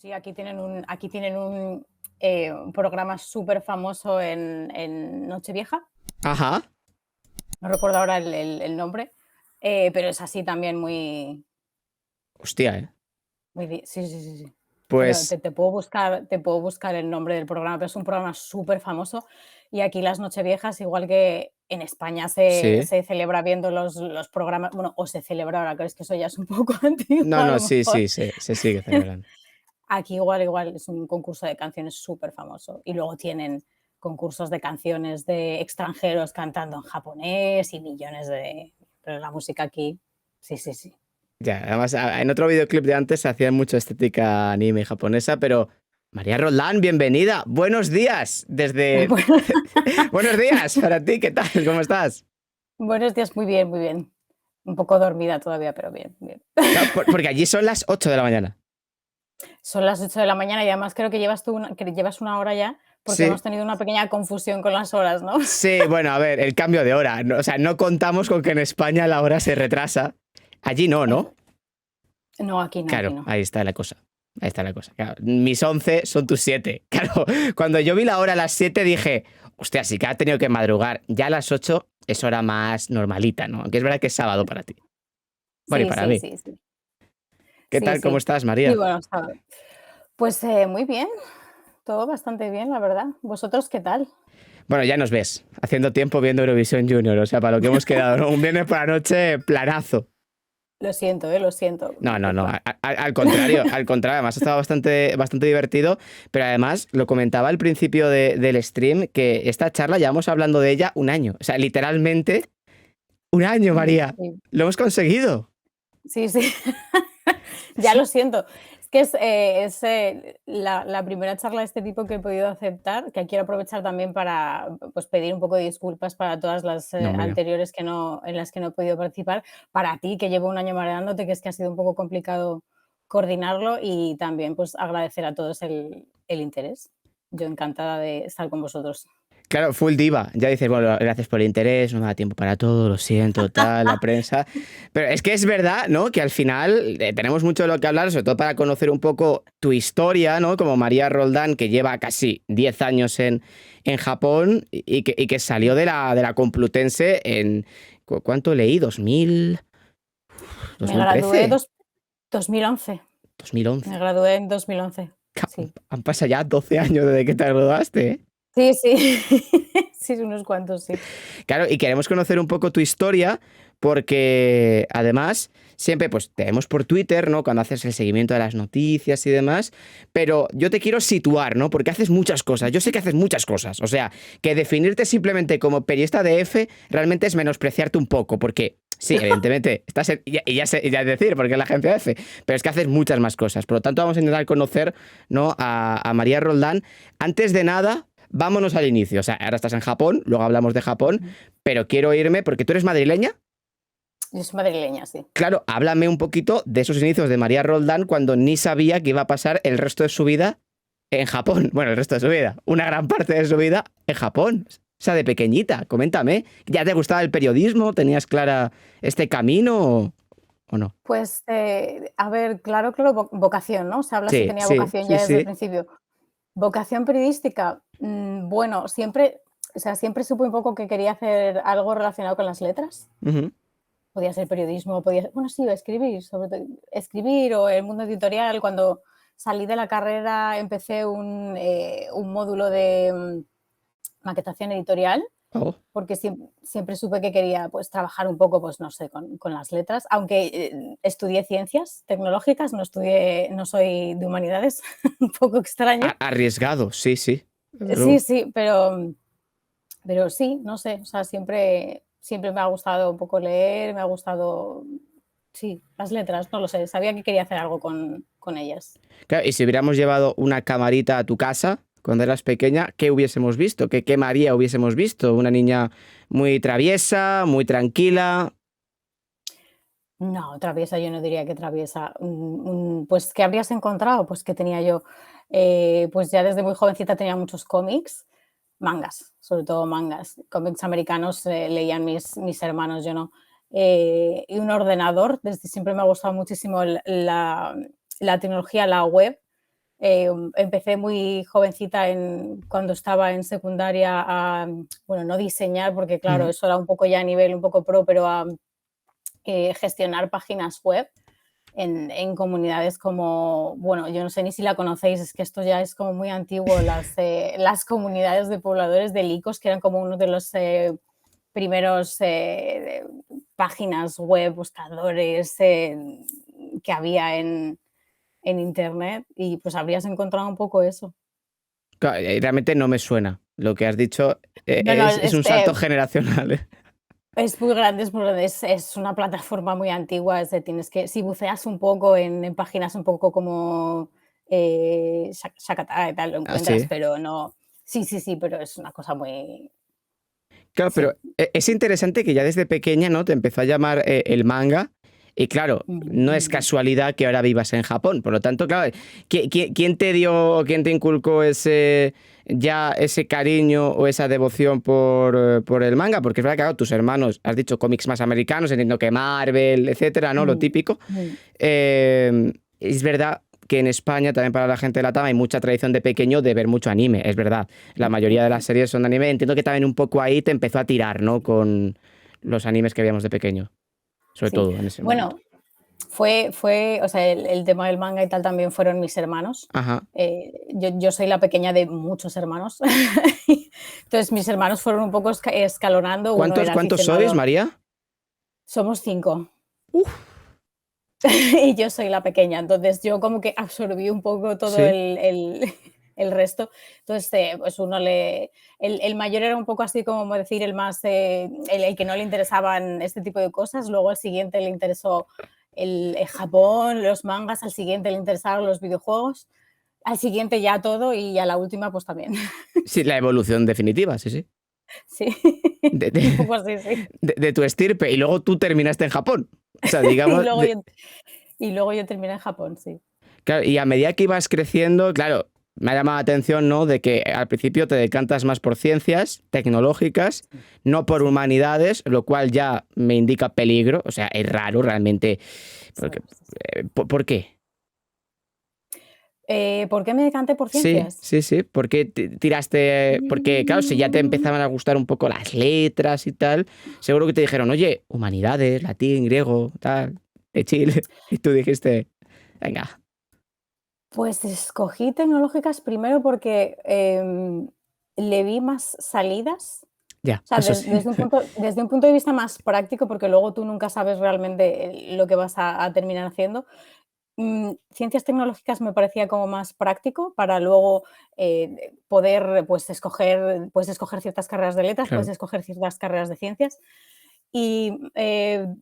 Sí, aquí tienen un programa súper famoso en Nochevieja. Ajá. No recuerdo ahora el nombre, pero es así también muy, Hostia, ¿eh? sí, sí, sí, sí. Pero Pues te puedo buscar el nombre del programa, pero es un programa súper famoso. Y aquí las Nocheviejas, igual que en España se, sí. se celebra viendo los programas, bueno, o se celebra ahora, creo que eso ya es un poco antiguo No, a no, lo sí, mejor. sí, se sigue celebrando. Aquí igual es un concurso de canciones súper famoso. Y luego tienen concursos de canciones de extranjeros cantando en japonés y millones de... Pero la música aquí, sí, sí, sí. Ya, además, en otro videoclip de antes se hacía mucha estética anime japonesa, pero María Roldán, bienvenida. Buenos días desde... Bueno, Buenos días para ti, ¿qué tal? ¿Cómo estás? buenos días, muy bien, muy bien. Un poco dormida todavía, pero bien, bien. Claro, porque allí son las 8 de la mañana. Son las 8 de la mañana y además creo que llevas una hora ya porque Sí, hemos tenido una pequeña confusión con las horas, ¿no? sí, bueno, a ver, el cambio de hora. O sea, no contamos con que en España la hora se retrasa. Allí no, Eso. ¿no? No, aquí no, aquí Claro, no. ahí está la cosa. Ahí está la cosa. Claro, mis 11 son tus 7. Claro, cuando yo vi la hora a las 7 dije, hostia, sí que ha tenido que madrugar. Ya a las 8 es hora más normalita, ¿no? Aunque es verdad que es sábado para ti. Bueno, y Sí, para sí, mí. sí, sí. ¿Qué Sí, tal? ¿Cómo sí. estás, Sí, María? bueno, pues muy bien, todo bastante bien, la verdad. ¿Vosotros qué tal? Bueno, ya nos ves, haciendo tiempo viendo Eurovisión Junior, o sea, para lo que hemos quedado, ¿no? Un viernes por la noche, planazo. Lo siento, lo siento. No, no, no, Bueno, al contrario, además ha estado bastante divertido, pero además lo comentaba al principio del stream, que esta charla llevamos hablando de ella un año, o sea, literalmente un año, María, sí, lo hemos conseguido. sí, sí. Ya lo siento. Es que es la primera charla de este tipo que he podido aceptar, que quiero aprovechar también para, pues, pedir un poco de disculpas para todas las, No, hombre. anteriores en las que no he podido participar. Para ti, que llevo un año mareándote, que es que ha sido un poco complicado coordinarlo y también, pues, agradecer a todos el interés. Yo encantada de estar con vosotros. Claro, full diva. Ya dices, bueno, gracias por el interés, no me da tiempo para todo, lo siento, tal, la prensa. Pero es que es verdad, ¿no? Que al final tenemos mucho de lo que hablar, sobre todo para conocer un poco tu historia, ¿no? Como María Roldán, que lleva casi 10 años en Japón y que salió de la Complutense en... ¿Cuánto leí? ¿2000? Me gradué ¿2013? 2011. Me ¿2011? gradué en 2011. Sí. Han pasado ya 12 años desde que te graduaste, ¿eh? Sí, sí. Sí, unos cuantos, sí. Claro, y queremos conocer un poco tu historia porque además siempre pues te vemos por Twitter, ¿no? Cuando haces el seguimiento de las noticias y demás, pero yo te quiero situar, ¿no? Porque haces muchas cosas. Yo sé que haces muchas cosas. O sea, que definirte simplemente como periodista de F realmente es menospreciarte un poco, porque sí, evidentemente, estás y ya es decir, porque es la agencia F, pero es que haces muchas más cosas. Por lo tanto, vamos a intentar conocer, ¿no? a María Roldán. Antes de nada, vámonos al inicio. O sea, ahora estás en Japón, luego hablamos de Japón, Ujú. pero quiero irme porque tú eres madrileña. Yo soy madrileña, sí. Claro, háblame un poquito de esos inicios de María Roldán cuando ni sabía que iba a pasar el resto de su vida en Japón. Bueno, el resto de su vida, una gran parte de su vida en Japón. O sea, de pequeñita, coméntame. ¿Ya te gustaba el periodismo? ¿Tenías clara este camino o no? Pues, a ver, claro, vocación, ¿no? Se habla si Sí, tenía sí, vocación sí, ya desde el sí. principio. Vocación periodística, bueno, siempre, o sea, siempre supe un poco que quería hacer algo relacionado con las letras. Ujú. Podía ser periodismo, bueno, sí, escribir, sobre todo escribir o el mundo editorial. Cuando salí de la carrera empecé un módulo de, maquetación editorial, Oh. porque siempre supe que quería, pues, trabajar un poco, pues, no sé, con las letras, aunque, estudié ciencias tecnológicas, no soy de humanidades, un poco extraño. Arriesgado, sí, sí. Desde Sí, luego. sí, pero sí, no sé, o sea, siempre me ha gustado un poco leer, me ha gustado, sí, las letras, no lo sé, sabía que quería hacer algo con ellas. Claro, y si hubiéramos llevado una camarita a tu casa cuando eras pequeña, ¿qué hubiésemos visto? ¿Qué María hubiésemos visto? ¿Una niña muy traviesa, muy tranquila? No, traviesa, yo no diría que traviesa. Pues, ¿qué habrías encontrado? Pues, que tenía yo, pues, ya desde muy jovencita tenía muchos cómics, mangas, sobre todo mangas, cómics americanos, leían mis hermanos, yo no. Y un ordenador, desde siempre me ha gustado muchísimo la tecnología, la web, Empecé muy jovencita cuando estaba en secundaria a, bueno, no diseñar, porque claro, eso era un poco ya a nivel un poco pro, pero a gestionar páginas web en comunidades como, bueno, yo no sé ni si la conocéis, es que esto ya es como muy antiguo, las comunidades de pobladores de Lycos, que eran como uno de los primeros páginas web, buscadores que había en internet, y pues habrías encontrado un poco eso. Claro, realmente no me suena. Lo que has dicho No, no, es un salto generacional. es muy grande, es una plataforma muy antigua, si buceas un poco en páginas un poco como Shakatai y tal, lo Ah, encuentras, sí. pero no. Sí, sí, sí, pero es una cosa muy. Claro, pero Sí. es interesante que ya desde pequeña, ¿no? Te empezó a llamar el manga. Y claro, no es Mm. casualidad que ahora vivas en Japón. Por lo tanto, claro, ¿quién te dio o quién te inculcó ese cariño o esa devoción por el manga? Porque es verdad que claro, tus hermanos, has dicho cómics más americanos, entiendo que Marvel, etcétera, ¿no? Lo Mm, típico. mm. Es verdad que en España, también para la gente de Latam, hay mucha tradición de pequeño de ver mucho anime, es verdad. La mayoría de las series son de anime. Entiendo que también un poco ahí te empezó a tirar, ¿no? Con los animes que veíamos de pequeño, sobre Sí. todo en ese momento. Bueno, o sea, el tema del manga y tal también fueron mis hermanos. Ajá. Yo soy la pequeña de muchos hermanos. Entonces, mis hermanos fueron un poco escalonando. Uno era ¿Cuántos sois, aficionado. María? Somos 5. Uf, Y yo soy la pequeña, entonces yo como que absorbí un poco todo sí. el resto. Entonces, pues el mayor era un poco así como decir el más, el que no le interesaban este tipo de cosas, luego al siguiente le interesó el Japón, los mangas, al siguiente le interesaron los videojuegos, al siguiente ya todo y a la última pues también. Sí, la evolución definitiva, sí, sí. Sí, De, un de- poco así, sí. de tu estirpe. Y luego tú terminaste en Japón. O sea, Y digamos, luego yo, y luego yo terminé en Japón, sí. claro, y a medida que ibas creciendo, claro, me ha llamado la atención, ¿no? De que al principio te decantas más por ciencias tecnológicas, no por Sí, humanidades, lo cual ya me indica peligro. O sea, es raro realmente. sí, Porque, sí, sí. ¿por qué? ¿Por qué me decanté por Sí, ciencias? sí, sí. ¿Por qué tiraste? Porque, claro, si ya te Mm, empezaban a gustar un poco las letras y tal, seguro que te dijeron, oye, humanidades, latín, griego, tal, de Chile. Y tú dijiste, venga, Pues escogí tecnológicas primero porque le vi más salidas, ya, o sea, eso sí. desde un punto de vista más práctico, porque luego tú nunca sabes realmente lo que vas a terminar haciendo. Ciencias tecnológicas me parecía como más práctico para luego poder puedes escoger ciertas carreras de letras, puedes Claro. escoger ciertas carreras de ciencias. Y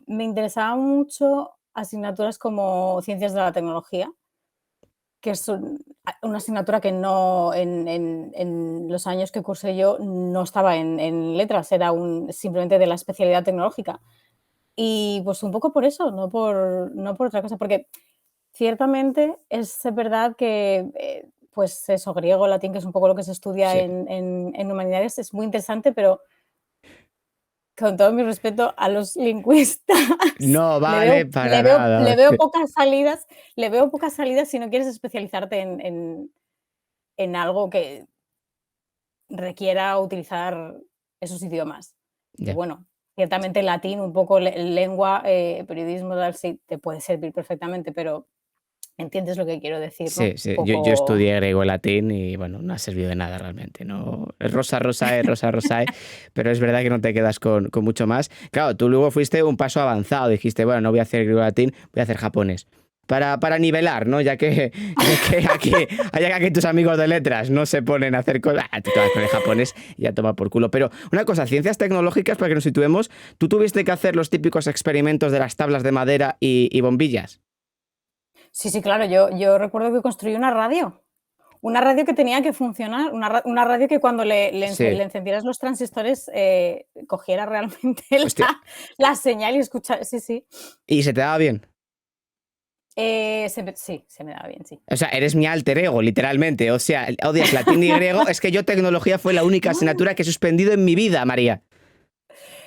me interesaba mucho asignaturas como ciencias de la tecnología, que es una asignatura que no en los años que cursé yo no estaba en letras, era simplemente de la especialidad tecnológica. Y pues un poco por eso, no por otra cosa, porque ciertamente es verdad que, pues eso, griego, latín, que es un poco lo que se estudia Sí. en humanidades, es muy interesante, pero con todo mi respeto a los lingüistas, No le vale veo para le veo nada. le veo pocas salidas le veo pocas salidas si no quieres especializarte en algo que requiera utilizar esos idiomas. Que Ya. bueno, ciertamente el latín, un poco lengua, periodismo, tal, sí, te puede servir perfectamente, pero entiendes lo que quiero decir, Sí, ¿no? Un sí. Yo poco. estudié griego y latín y bueno, no ha servido de nada realmente. No, es rosa, rosae, rosa, rosae, pero es verdad que no te quedas con mucho más. Claro, tú luego fuiste un paso avanzado. Dijiste, bueno, no voy a hacer griego y latín, voy a hacer japonés. Para nivelar, ¿no? Ya que aquí tus amigos de letras no se ponen a hacer cosas, tú te vas con el japonés y ya toma por culo. Pero una cosa, ciencias tecnológicas, para que nos situemos, tú tuviste que hacer los típicos experimentos de las tablas de madera y bombillas. Sí, sí, claro, yo recuerdo que construí una radio que tenía que funcionar, una radio que cuando le Sí. encendieras los transistores, cogiera realmente Hostia, la señal y escuchar, sí, sí. ¿y se te daba bien? Sí, se me daba bien, sí. O sea, eres mi alter ego, literalmente. O sea, odias latín y griego. Es que yo tecnología fue la única asignatura que he suspendido en mi vida, María.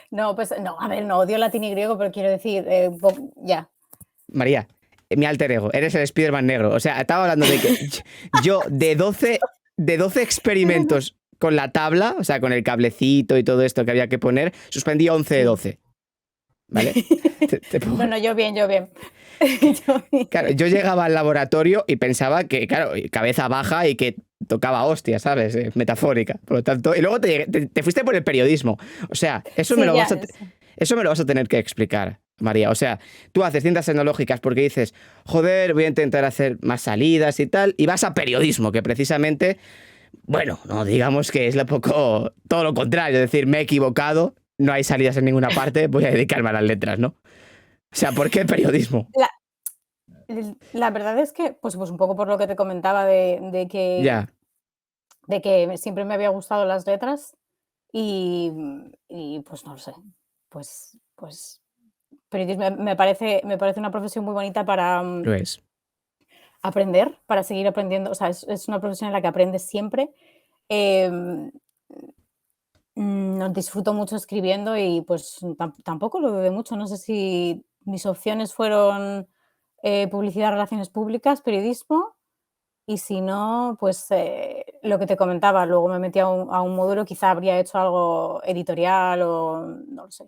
No, pues no, a ver, no odio latín y griego, pero quiero decir, ya. María, Mi alter ego, eres el Spider-Man negro. O sea, estaba hablando de que yo de 12 experimentos con la tabla, o sea, con el cablecito y todo esto que había que poner, suspendí 11 de Sí. 12. ¿Vale? No, yo bien. Yo bien. Claro, yo llegaba al laboratorio y pensaba que, claro, cabeza baja y que tocaba hostia, ¿sabes? Metafórica. Por lo tanto, y luego te fuiste por el periodismo. O sea, eso me Sí, lo ya. eso me lo vas a tener que explicar, María. O sea, tú haces ciencias tecnológicas porque dices, joder, voy a intentar hacer más salidas y tal, y vas a periodismo, que precisamente, bueno, no digamos que es todo lo contrario, es decir, me he equivocado, no hay salidas en ninguna parte, voy a dedicarme a las letras, ¿no? O sea, ¿por qué periodismo? La la verdad es que, pues un poco por lo que te comentaba Ya, de que siempre me había gustado las letras y, pues no lo sé, pues periodismo me parece una profesión muy bonita para, lo es. aprender, para seguir aprendiendo. O sea, es una profesión en la que aprendes siempre. Em, no disfruto mucho escribiendo y pues tampoco lo dudé mucho. No sé si mis opciones fueron publicidad, relaciones públicas, periodismo y si no, pues lo que te comentaba, luego me metí a un módulo, quizá habría hecho algo editorial o no lo sé.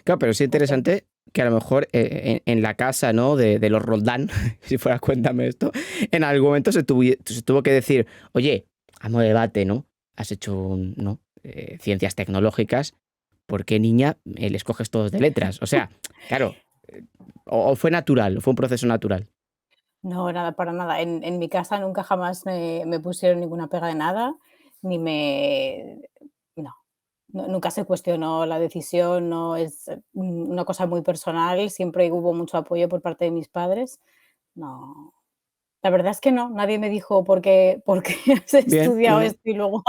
Claro, pero es No sé. interesante que a lo mejor en la casa, ¿no? De los Roldán, si fuera cuéntame esto, en algún momento se tuvo que decir, oye, a modo de debate, ¿no? Has hecho ¿no? Ciencias tecnológicas, ¿por qué niña les coges todos de letras? O sea, claro, o fue natural, o fue un proceso natural. No, nada, para nada. En mi casa nunca jamás me pusieron ninguna pega de nada, ni me... No, nunca se cuestionó la decisión, no es una cosa muy personal, siempre hubo mucho apoyo por parte de mis padres. No, la verdad es que no, nadie me dijo por qué has Bien, estudiado bueno. esto y luego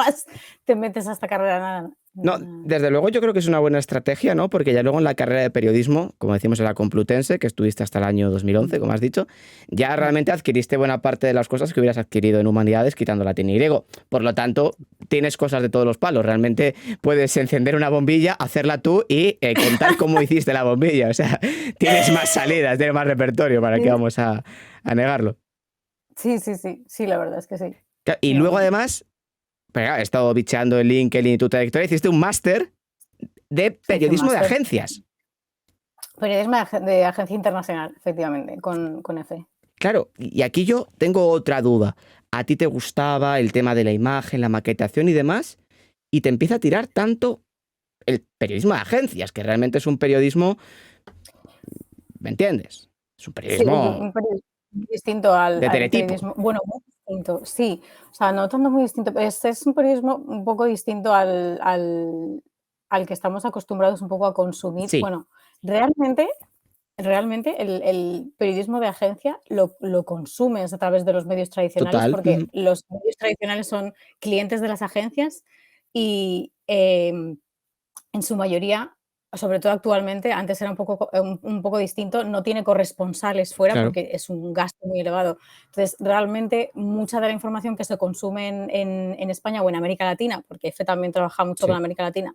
te metes a esta carrera, nada. No, desde luego yo creo que es una buena estrategia, ¿no? Porque ya luego en la carrera de periodismo, como decimos en la Complutense, que estuviste hasta el año 2011, como has dicho, ya Mm. realmente adquiriste buena parte de las cosas que hubieras adquirido en humanidades quitando latín y griego. Por lo tanto, tienes cosas de todos los palos. Realmente puedes encender una bombilla, hacerla tú y contar cómo hiciste la bombilla. O sea, tienes más salidas, tienes más repertorio, ¿para qué Sí, vamos a negarlo? sí, la verdad es que sí. Y luego No. además, pero claro, he estado bicheando en LinkedIn y tu trayectoria, hiciste un máster de Sí, hice un periodismo de máster. agencias. Periodismo de agencia internacional, efectivamente, con F. Claro, y aquí yo tengo otra duda. ¿A ti te gustaba el tema de la imagen, la maquetación y demás? Y te empieza a tirar tanto el periodismo de agencias, que realmente es un periodismo, ¿me entiendes? Es un Sí, periodismo un periodismo distinto de al teletipo. periodismo, bueno, muy distinto, sí, o sea, no tanto muy distinto, es un periodismo un poco distinto al que estamos acostumbrados un poco a consumir. Sí, Bueno, realmente el periodismo de agencia lo consumes a través de los medios tradicionales, total. porque Ujú. los medios tradicionales son clientes de las agencias y, en su mayoría, sobre todo actualmente, antes era un poco distinto, no tiene corresponsales fuera Claro, porque es un gasto muy elevado. Entonces, realmente, mucha de la información que se consume en España o en América Latina, porque EFE también trabaja mucho con sí, América Latina,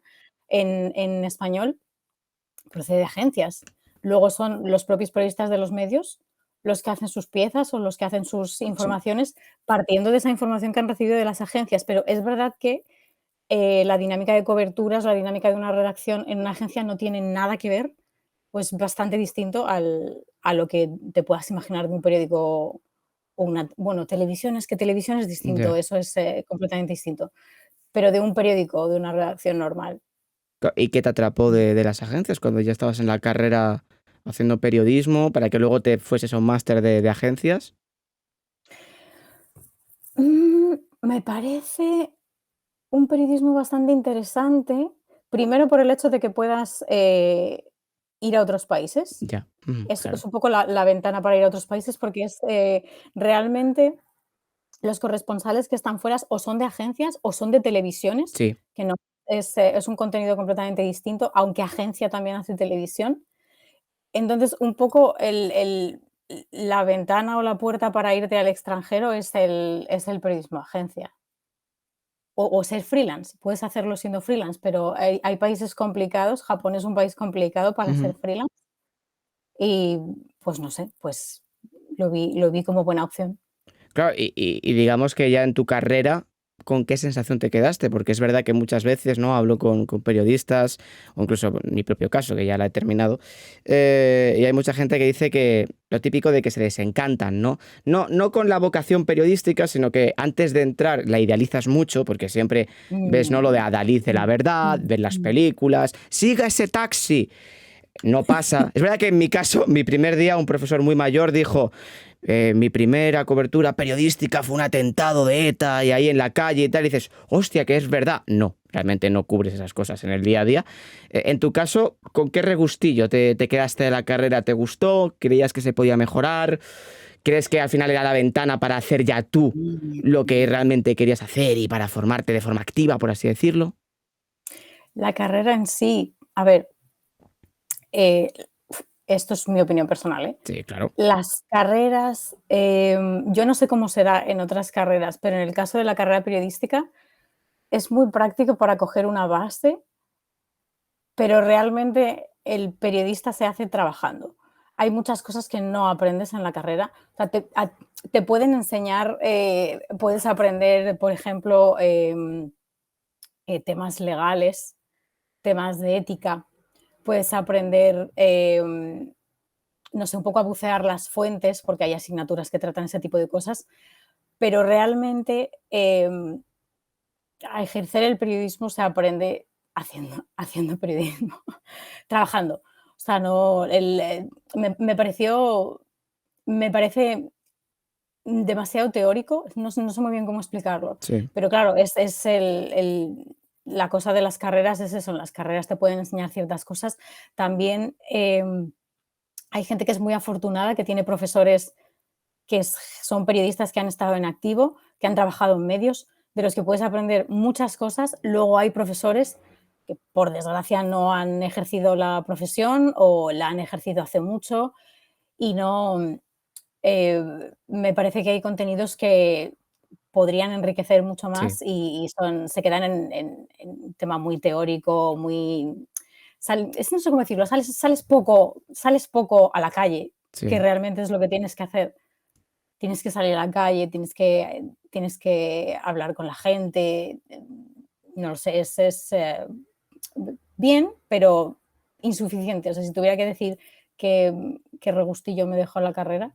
en español, procede de agencias. Luego son los propios periodistas de los medios los que hacen sus piezas o los que hacen sus sí. informaciones partiendo de esa información que han recibido de las agencias. Pero es verdad que la dinámica de coberturas, la dinámica de una redacción en una agencia no tiene nada que ver, pues bastante distinto a lo que te puedas imaginar de un periódico o una, bueno, televisión, es que televisión es distinto, Ya. eso es completamente distinto, pero de un periódico o de una redacción normal. ¿Y qué te atrapó de las agencias cuando ya estabas en la carrera haciendo periodismo para que luego te fueses a un máster de agencias? Me parece un periodismo bastante interesante, primero por el hecho de que puedas ir a otros países. Ya, ujú, Es claro. un poco la ventana para ir a otros países porque es realmente los corresponsales que están fuera o son de agencias o son de televisiones, Sí, que no es un contenido completamente distinto, aunque agencia también hace televisión. Entonces, un poco la ventana o la puerta para irte al extranjero es el periodismo agencia. O ser freelance, puedes hacerlo siendo freelance, pero hay países complicados, Japón es un país complicado para ser ujú. freelance y, pues, no sé, pues lo vi como buena opción. Claro, y digamos que ya en tu carrera, ¿con qué sensación te quedaste? Porque es verdad que muchas veces, ¿no? Hablo con periodistas, o incluso en mi propio caso, que ya la he terminado, y hay mucha gente que dice que lo típico de que se desencantan, ¿no? No con la vocación periodística, sino que antes de entrar la idealizas mucho, porque siempre ves, ¿no? Lo de Mm, Adalid de la mm, verdad, mm, ves las mm. películas, siga ese taxi. No pasa. Es verdad que en mi caso, mi primer día, un profesor muy mayor dijo, mi primera cobertura periodística fue un atentado de ETA y ahí en la calle y tal, y dices, hostia, que es verdad. No, realmente no cubres esas cosas en el día a día. En tu caso, ¿con qué regustillo te quedaste de la carrera? ¿Te gustó? ¿Creías que se podía mejorar? ¿Crees que al final era la ventana para hacer ya tú lo que realmente querías hacer y para formarte de forma activa, por así decirlo? La carrera en sí, a ver, eh, esto es mi opinión personal, ¿eh? Sí, claro. Las carreras, yo no sé cómo será en otras carreras, pero en el caso de la carrera periodística es muy práctico para coger una base, pero realmente el periodista se hace trabajando. Hay muchas cosas que no aprendes en la carrera. O sea, te pueden enseñar, puedes aprender, por ejemplo, temas legales, temas de ética, puedes aprender, no sé, un poco a bucear las fuentes, porque hay asignaturas que tratan ese tipo de cosas, pero realmente a ejercer el periodismo se aprende haciendo periodismo, trabajando. O sea, no, me parece demasiado teórico, no sé muy bien cómo explicarlo, Sí, pero claro, es la cosa de las carreras es eso, en las carreras te pueden enseñar ciertas cosas. También hay gente que es muy afortunada, que tiene profesores son periodistas que han estado en activo, que han trabajado en medios, de los que puedes aprender muchas cosas. Luego hay profesores que, por desgracia, no han ejercido la profesión o la han ejercido hace mucho y no, me parece que hay contenidos que podrían enriquecer mucho sí, más y se quedan en un tema muy teórico, muy... no sé cómo decirlo, sales poco a la calle, que sí. realmente es lo que tienes que hacer. Tienes que salir a la calle, tienes que hablar con la gente, no lo sé, bien, pero insuficiente. O sea, si tuviera que decir qué regustillo me dejó la carrera,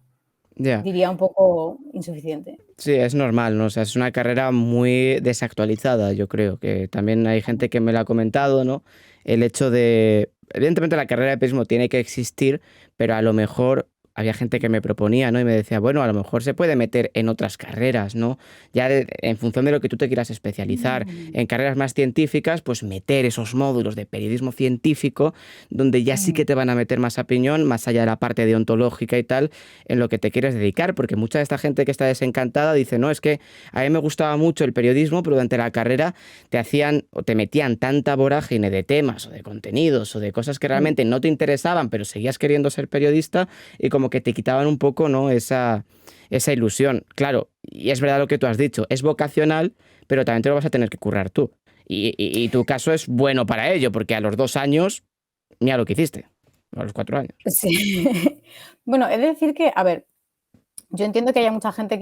Ya. diría un poco insuficiente. Sí, es normal, ¿no? O sea, es una carrera muy desactualizada, yo creo, que también hay gente que me lo ha comentado, ¿no? El hecho de, evidentemente la carrera de periodismo tiene que existir, pero a lo mejor había gente que me proponía, ¿no? Y me decía, bueno, a lo mejor se puede meter en otras carreras, ¿no? Ya en función de lo que tú te quieras especializar. Mm, En carreras más científicas, pues meter esos módulos de periodismo científico, donde ya sí mm, que te van a meter más a piñón, más allá de la parte deontológica y tal, en lo que te quieres dedicar, porque mucha de esta gente que está desencantada dice, no, es que a mí me gustaba mucho el periodismo, pero durante la carrera te hacían o te metían tanta vorágine de temas o de contenidos o de cosas que mm. realmente no te interesaban, pero seguías queriendo ser periodista y como que te quitaban un poco, ¿no? Esa ilusión. Claro, y es verdad lo que tú has dicho, es vocacional, pero también te lo vas a tener que currar tú. Y tu caso es bueno para ello, porque a los 2 años, mira lo que hiciste, a los 4 años. Sí. Bueno, he de decir que, a ver, yo entiendo que haya mucha gente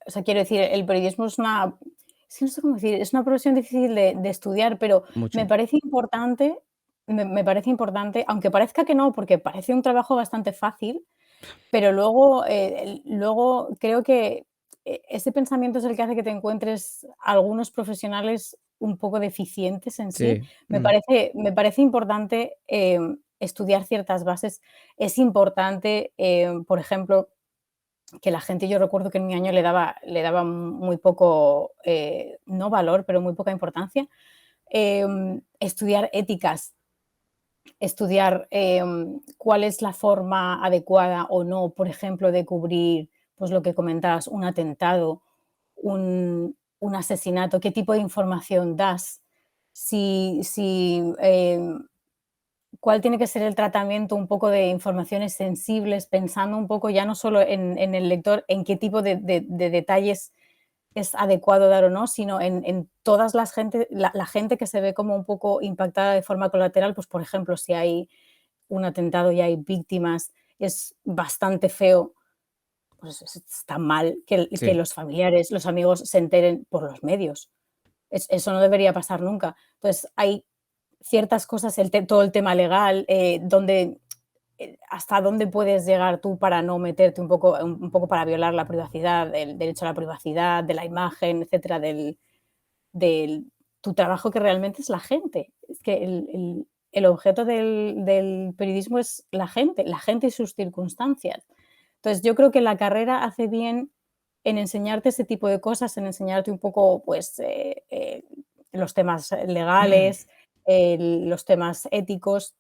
o sea, quiero decir, el periodismo es que no sé cómo decir, es una profesión difícil de estudiar, pero me Mucho. parece importante, me parece importante, aunque parezca que no, porque parece un trabajo bastante fácil, pero luego, luego creo que ese pensamiento es el que hace que te encuentres algunos profesionales un poco deficientes en sí. Sí. Mm. Me parece importante estudiar ciertas bases. Es importante, por ejemplo, que la gente, yo recuerdo que en mi año le daba muy poco, no valor, pero muy poca importancia. Estudiar éticas, estudiar cuál es la forma adecuada o no, por ejemplo, de cubrir, pues lo que comentabas, un atentado, un asesinato, qué tipo de información das, si cuál tiene que ser el tratamiento un poco de informaciones sensibles, pensando un poco ya no solo en el lector, en qué tipo de detalles es adecuado dar o no, sino en todas las gente, la gente que se ve como un poco impactada de forma colateral, pues por ejemplo, si hay un atentado y hay víctimas, es bastante feo pues está mal que Sí. los familiares, los amigos se enteren por los medios. Eso no debería pasar nunca. Entonces, hay ciertas cosas, todo el tema legal, hasta dónde puedes llegar tú para no meterte un poco para violar la privacidad, el derecho a la privacidad, de la imagen, etcétera, del tu trabajo que realmente es la gente. Es que el objeto del periodismo es la gente y sus circunstancias. Entonces, yo creo que la carrera hace bien en enseñarte ese tipo de cosas, en enseñarte un poco, pues, los temas legales, los temas éticos,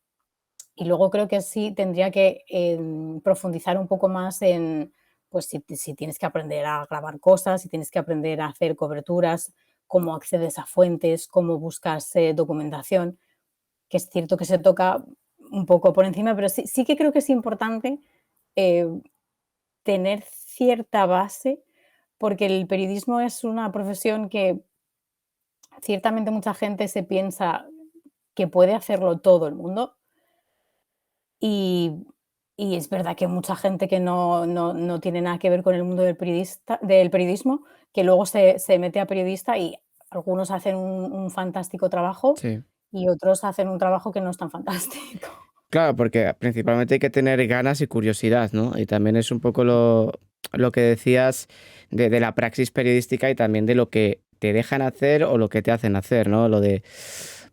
y luego creo que sí tendría que profundizar un poco más en, pues, si tienes que aprender a grabar cosas, si tienes que aprender a hacer coberturas, cómo accedes a fuentes, cómo buscas documentación, que es cierto que se toca un poco por encima, pero sí que creo que es importante eh, tener cierta base, porque el periodismo es una profesión que ciertamente mucha gente se piensa que puede hacerlo todo el mundo y, y es verdad que mucha gente que no tiene nada que ver con el mundo del periodismo, que luego se mete a periodista y algunos hacen un fantástico trabajo Sí. y otros hacen un trabajo que no es tan fantástico. Claro, porque principalmente hay que tener ganas y curiosidad, ¿no? Y también es un poco lo que decías de la praxis periodística y también de lo que te dejan hacer o lo que te hacen hacer, ¿no? Lo de,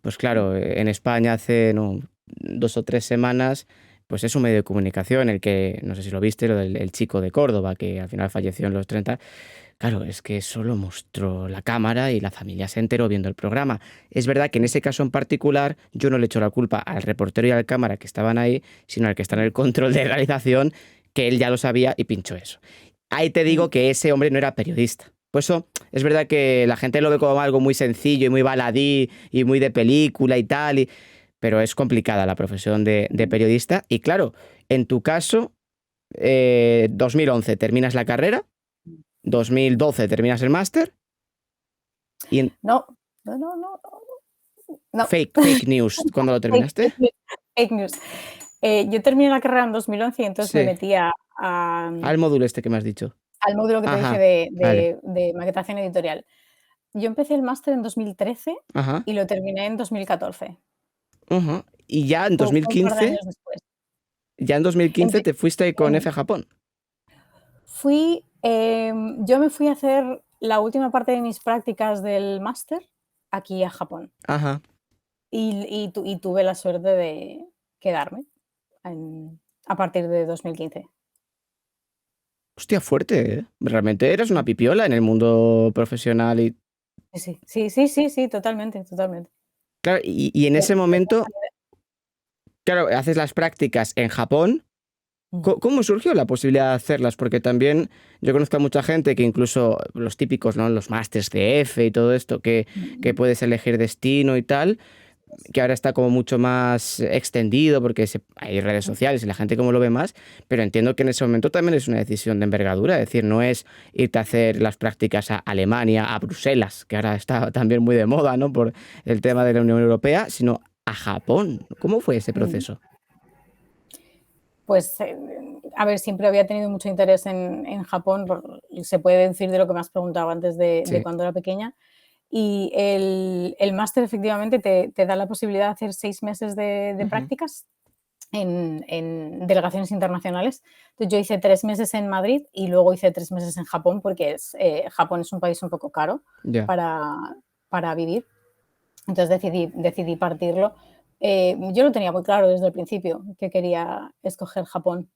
pues claro, en España hace no, 2 o 3 semanas, pues es un medio de comunicación el que, no sé si lo viste, lo del el chico de Córdoba, que al final falleció en los 30. Claro, es que solo mostró la cámara y la familia se enteró viendo el programa. Es verdad que en ese caso en particular yo no le echo la culpa al reportero y al cámara que estaban ahí, sino al que está en el control de realización, que él ya lo sabía y pinchó eso. Ahí te digo que ese hombre no era periodista. Pues eso es verdad que la gente lo ve como algo muy sencillo y muy baladí y muy de película y tal, pero es complicada la profesión de periodista. Y claro, en tu caso, 2011 terminas la carrera, 2012 terminas el máster y en No, no, no, no, no. fake news, ¿cuándo lo Fake terminaste? fake news, fake news. Yo terminé la carrera en 2011 y entonces me Sí, metí a, al módulo este que me has dicho. al módulo que te dije Ajá, de vale. maquetación editorial. Yo empecé el máster en 2013 Ajá, y lo terminé en 2014, ajá. Y ya en fue un par de 2015, años después. ya en 2015 Empe te fuiste con em, F a Japón. yo me fui a hacer la última parte de mis prácticas del máster aquí a Japón Ajá. y tuve la suerte de quedarme a partir de 2015. Hostia, fuerte, ¿eh? Realmente eres una pipiola en el mundo profesional y Sí, sí, sí, sí, sí, totalmente, totalmente. claro, y en Pero ese pero momento, claro, haces las prácticas en Japón. mm, ¿Cómo surgió la posibilidad de hacerlas? Porque también yo conozco a mucha gente que incluso los típicos, ¿no? Los másters de F y todo esto, que mm, puedes elegir destino y tal, que ahora está como mucho más extendido porque hay redes mm, sociales y la gente como lo ve más, pero entiendo que en ese momento también es una decisión de envergadura, es decir, no es irte a hacer las prácticas a Alemania, a Bruselas, que ahora está también muy de moda, ¿no? Por el tema de la Unión Europea, sino a Japón. ¿Cómo fue ese mm. proceso? Pues, a ver, siempre había tenido mucho interés en Japón, se puede decir de lo que me has preguntado antes de Sí. cuando era pequeña. Y el máster efectivamente te da la posibilidad de hacer 6 meses de Ujú. prácticas en delegaciones internacionales. Entonces, yo hice 3 meses en Madrid y luego hice 3 meses en Japón, porque Japón es un país un poco caro Ya. para vivir. Entonces decidí partirlo. Yo lo tenía muy claro desde el principio, que quería escoger Japón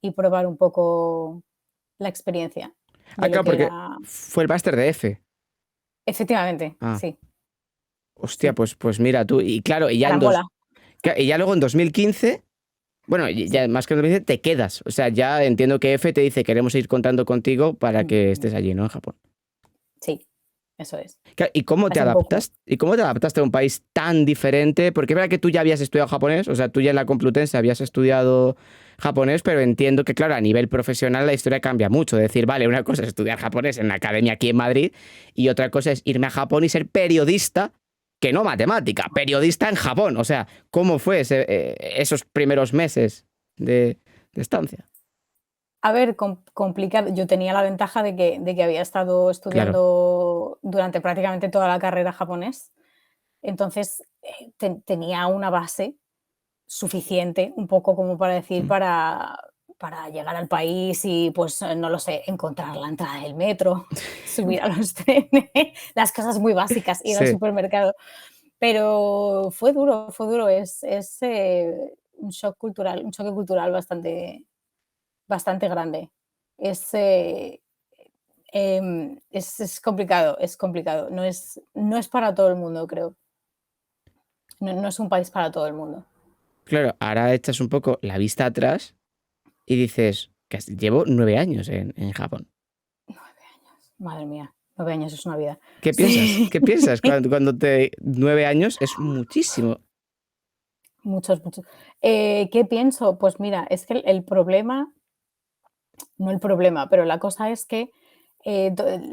y probar un poco la experiencia de lo Acá que porque era. fue el máster de F. Efectivamente, Ah, sí, hostia, sí, pues mira tú, y claro, carambola. y ya luego en 2015, bueno, y Sí. ya más que en 2015 te quedas. O sea, ya entiendo que F te dice queremos ir contando contigo para Mm, que mm, estés allí, ¿no? En Japón. sí, eso es. ¿Y cómo te Así un poco. adaptas? ¿Y cómo te adaptaste a un país tan diferente? Porque es verdad que tú ya habías estudiado japonés, o sea, tú ya en la Complutense habías estudiado japonés, pero entiendo que, claro, a nivel profesional la historia cambia mucho. Es decir, vale, una cosa es estudiar japonés en la academia aquí en Madrid y otra cosa es irme a Japón y ser periodista, que no matemática, periodista en Japón. O sea, ¿cómo fue esos primeros meses de estancia? A ver, complicado. Yo tenía la ventaja de que había estado Claro. estudiando durante prácticamente toda la carrera japonés. Entonces, tenía una base suficiente, un poco como para decir, Mm. para llegar al país y, pues, no lo sé, encontrar la entrada del metro, subir a los trenes, las cosas muy básicas, ir al Sí, supermercado. Pero fue duro, un choque cultural bastante grande. Es, es complicado, es complicado. No es para todo el mundo, creo. No es un país para todo el mundo. claro, ahora echas un poco la vista atrás y dices, que llevo 9 años en Japón. 9 años, madre mía, 9 años es una vida. ¿Qué piensas? Sí, ¿Qué piensas cuando te 9 años es muchísimo? muchos, muchos. ¿Qué pienso? Pues mira, es que el problema, no el problema, pero la cosa es que,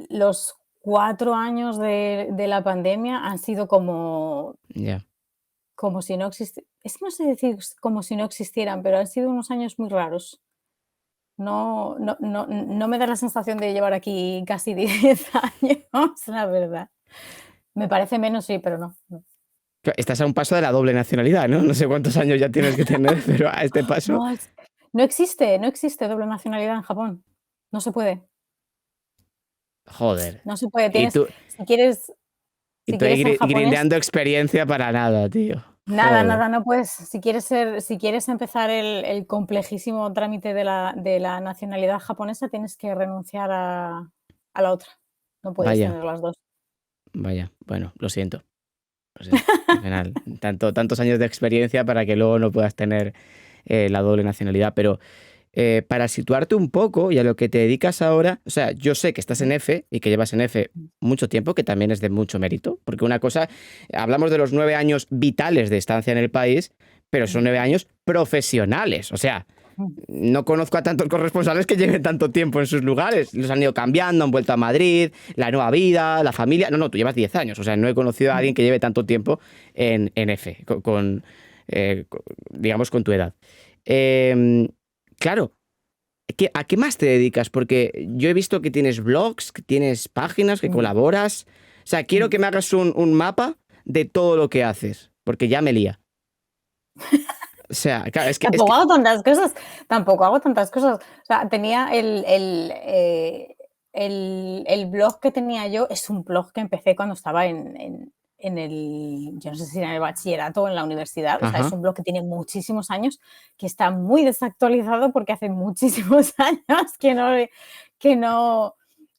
los 4 años de la pandemia han sido Ya. como si no es que no sé decir como si no existieran, pero han sido unos años muy raros. No me da la sensación de llevar aquí casi 10 años, la verdad. Me parece menos, sí, pero no, no. Estás a un paso de la doble nacionalidad, ¿no? No sé cuántos años ya tienes que tener, pero a este paso, No, no existe doble nacionalidad en Japón. No se puede, joder. no se puede. Y Tienes, tú, si quieres y si tú ahí quieres ser japonés, grindeando experiencia para nada, tío. nada, Joder. nada, no puedes. Si quieres empezar el complejísimo trámite de la nacionalidad japonesa, tienes que renunciar a la otra. No puedes Vaya, tener las 2. vaya. Bueno, lo siento. Lo siento. Al final, tantos años de experiencia para que luego no puedas tener la doble nacionalidad. Pero para situarte un poco y a lo que te dedicas ahora, o sea, yo sé que estás en F y que llevas en F mucho tiempo, que también es de mucho mérito, porque una cosa, hablamos de los 9 años vitales de estancia en el país, pero son 9 años profesionales. O sea, no conozco a tantos corresponsales que lleven tanto tiempo en sus lugares. Los han ido cambiando, han vuelto a Madrid, la nueva vida, la familia. No, no, tú llevas 10 años. O sea, no he conocido a alguien que lleve tanto tiempo en F, digamos, con tu edad. Eh, claro, ¿a qué más te dedicas? Porque yo he visto que tienes blogs, que tienes páginas, que colaboras. O sea, quiero que me hagas un mapa de todo lo que haces, porque ya me lía. O sea, claro, es Tampoco que hago tantas cosas, tampoco hago tantas cosas. O sea, tenía el blog que tenía yo, es un blog que empecé cuando estaba yo no sé si en el bachillerato o en la universidad. O sea, es ajá, un blog que tiene muchísimos años, que está muy desactualizado porque hace muchísimos años que no,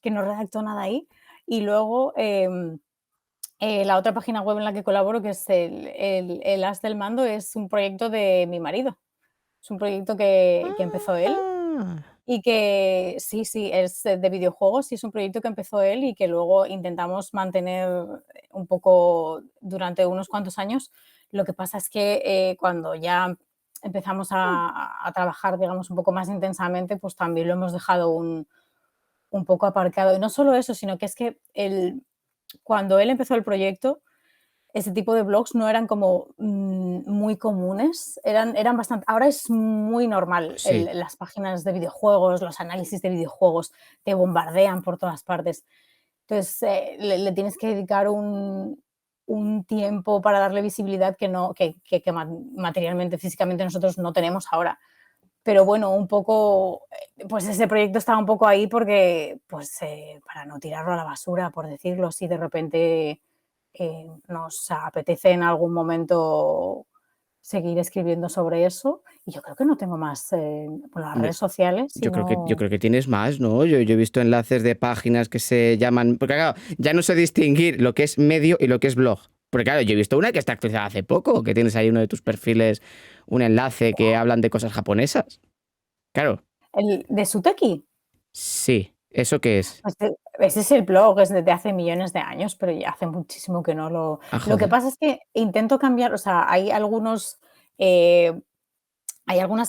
que no redacto nada ahí. Y luego, la otra página web en la que colaboro, que es el As del Mando, es un proyecto de mi marido. Es un proyecto que empezó él ah, y que sí, sí, es de videojuegos y es un proyecto que empezó él y que luego intentamos mantener un poco durante unos cuantos años. Lo que pasa es que, cuando ya empezamos a trabajar, digamos, un poco más intensamente, pues también lo hemos dejado un poco aparcado. Y no solo eso, sino que es que cuando él empezó el proyecto, ese tipo de blogs no eran como, muy comunes, eran bastante, ahora es muy normal sí. las páginas de videojuegos, los análisis de videojuegos, te bombardean por todas partes. Entonces, le tienes que dedicar un tiempo para darle visibilidad que no que materialmente, físicamente nosotros no tenemos ahora. Pero bueno, un poco, pues ese proyecto estaba un poco ahí porque, pues, para no tirarlo a la basura, por decirlo así, de repente, nos apetece en algún momento seguir escribiendo sobre eso. Y yo creo que no tengo más, por las Hombre, redes sociales, yo sino creo que tienes más, ¿no? Yo he visto enlaces de páginas que se llaman. Porque claro, ya no sé distinguir lo que es medio y lo que es blog. Porque claro, yo he visto una que está actualizada hace poco, que tienes ahí uno de tus perfiles, un enlace que hablan de cosas japonesas. Claro, el de Suteki. sí. ¿Eso qué es? Pues, ese es el blog, es desde hace millones de años, pero ya hace muchísimo que no Ah, lo que joder. pasa es que intento cambiar, o sea, hay algunas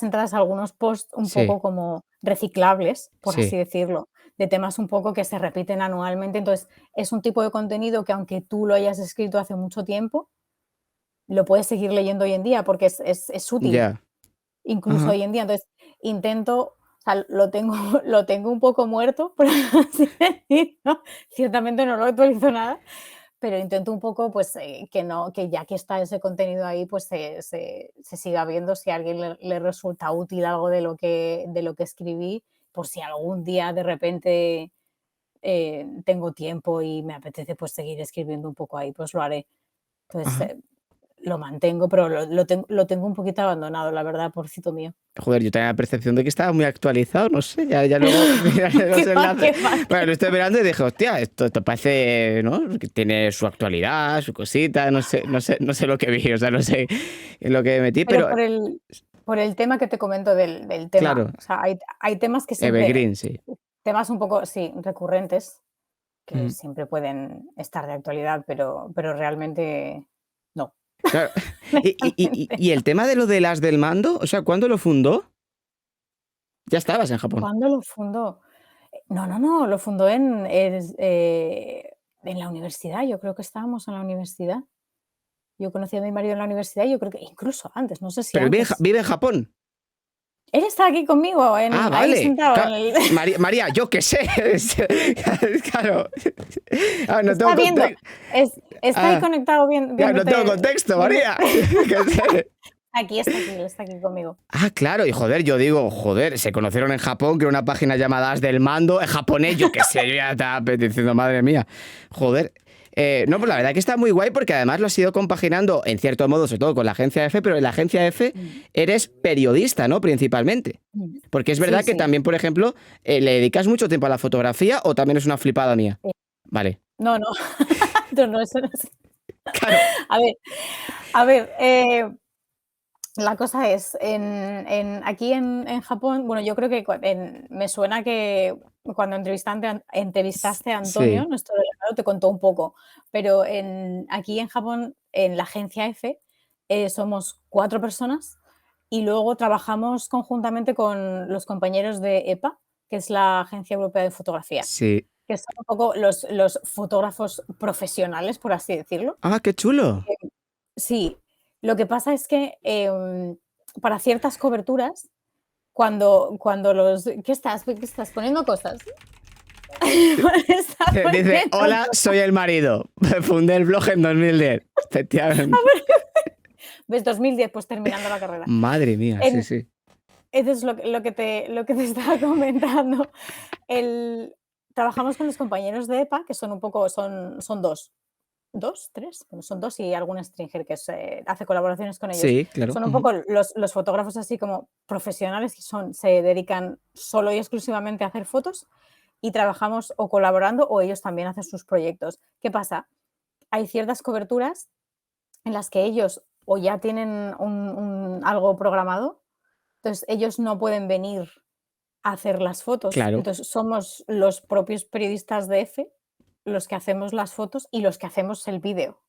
entradas, algunos posts un Sí, poco como reciclables, por así sí. decirlo, de temas un poco que se repiten anualmente. Entonces, es un tipo de contenido que aunque tú lo hayas escrito hace mucho tiempo, lo puedes seguir leyendo hoy en día porque es útil, Ya. incluso Ajá. hoy en día. Entonces, intento, O sea, lo tengo un poco muerto, por así decirlo. Ciertamente no lo actualizo nada, pero intento un poco, pues, que ya que está ese contenido ahí, pues se siga viendo si a alguien le resulta útil algo de lo que escribí, por si algún día de repente tengo tiempo y me apetece pues seguir escribiendo un poco ahí, pues lo haré. Entonces, Ajá. lo mantengo, pero lo tengo un poquito abandonado, la verdad, pobrecito mío. Joder, yo tenía la percepción de que estaba muy actualizado, no sé, ya luego mira los Qué va, enlaces. qué va. Bueno, lo estoy mirando y dije, hostia, esto parece, ¿no? Que tiene su actualidad, su cosita, no sé lo que vi, o sea, no sé en lo que me metí, Pero pero por el tema que te comento del tema, claro, o sea, hay temas que siempre, Evergreen, sí. temas un poco, sí, recurrentes, que Ujú. siempre pueden estar de actualidad, pero realmente no. Claro. Y Realmente el tema de lo de las del mando, o sea, ¿cuándo lo fundó? Ya estabas en Japón. ¿Cuándo lo fundó? No, no, no, lo fundó en la universidad, yo creo que estábamos en la universidad. Yo conocí a mi marido en la universidad y yo creo que incluso antes, no sé si Pero antes. vive en Japón. Él está aquí conmigo, Ah, ahí vale. sentado en el María, yo qué sé. Claro. Ah, no tengo está viendo, contexto. está ahí Ah, conectado ya, no tengo viéndote contexto, viendo María. ¿Qué sé? aquí, está aquí, él está aquí conmigo. Ah, claro, y joder, yo digo, joder, se conocieron en Japón, que era una página llamada As del Mando, en japonés, yo qué sé, yo ya estaba diciendo, madre mía, joder. No, pues la verdad que está muy guay porque además lo has ido compaginando, en cierto modo, sobre todo con la agencia F, pero en la agencia F Mm, eres periodista, ¿no? Principalmente. Porque es sí, verdad que sí, también, por ejemplo, le dedicas mucho tiempo a la fotografía o también es una flipada mía. Vale. no, no, no, no, eso no es. Claro. A ver, a ver, la cosa es, aquí en Japón, bueno, yo creo que me suena que cuando entrevistaste a Antonio, Sí. nuestro delegado, te contó un poco, pero aquí en Japón, en la agencia F, somos 4 personas y luego trabajamos conjuntamente con los compañeros de EPA, que es la Agencia Europea de Fotografía, Sí. que son un poco los fotógrafos profesionales, por así decirlo. Ah, qué chulo. Sí, lo que pasa es que, para ciertas coberturas, cuando los ¿qué estás poniendo cosas? Estás Dice, poniendo hola, cosas. soy el marido. Fundé el blog en 2010. Efectivamente. ¿Ves? 2010, pues terminando la carrera. Madre mía, sí, En sí. Entonces, lo que te estaba comentando, el trabajamos con los compañeros de EPA, que son un poco son 2. 2, 3, bueno, son 2 y algún stringer que hace colaboraciones con ellos. Sí, claro. Son un Ujú. poco los fotógrafos así como profesionales que se dedican solo y exclusivamente a hacer fotos y trabajamos o colaborando o ellos también hacen sus proyectos. ¿Qué pasa? Hay ciertas coberturas en las que ellos o ya tienen algo programado, entonces ellos no pueden venir a hacer las fotos. Claro. Entonces somos los propios periodistas de F los que hacemos las fotos y los que hacemos el vídeo.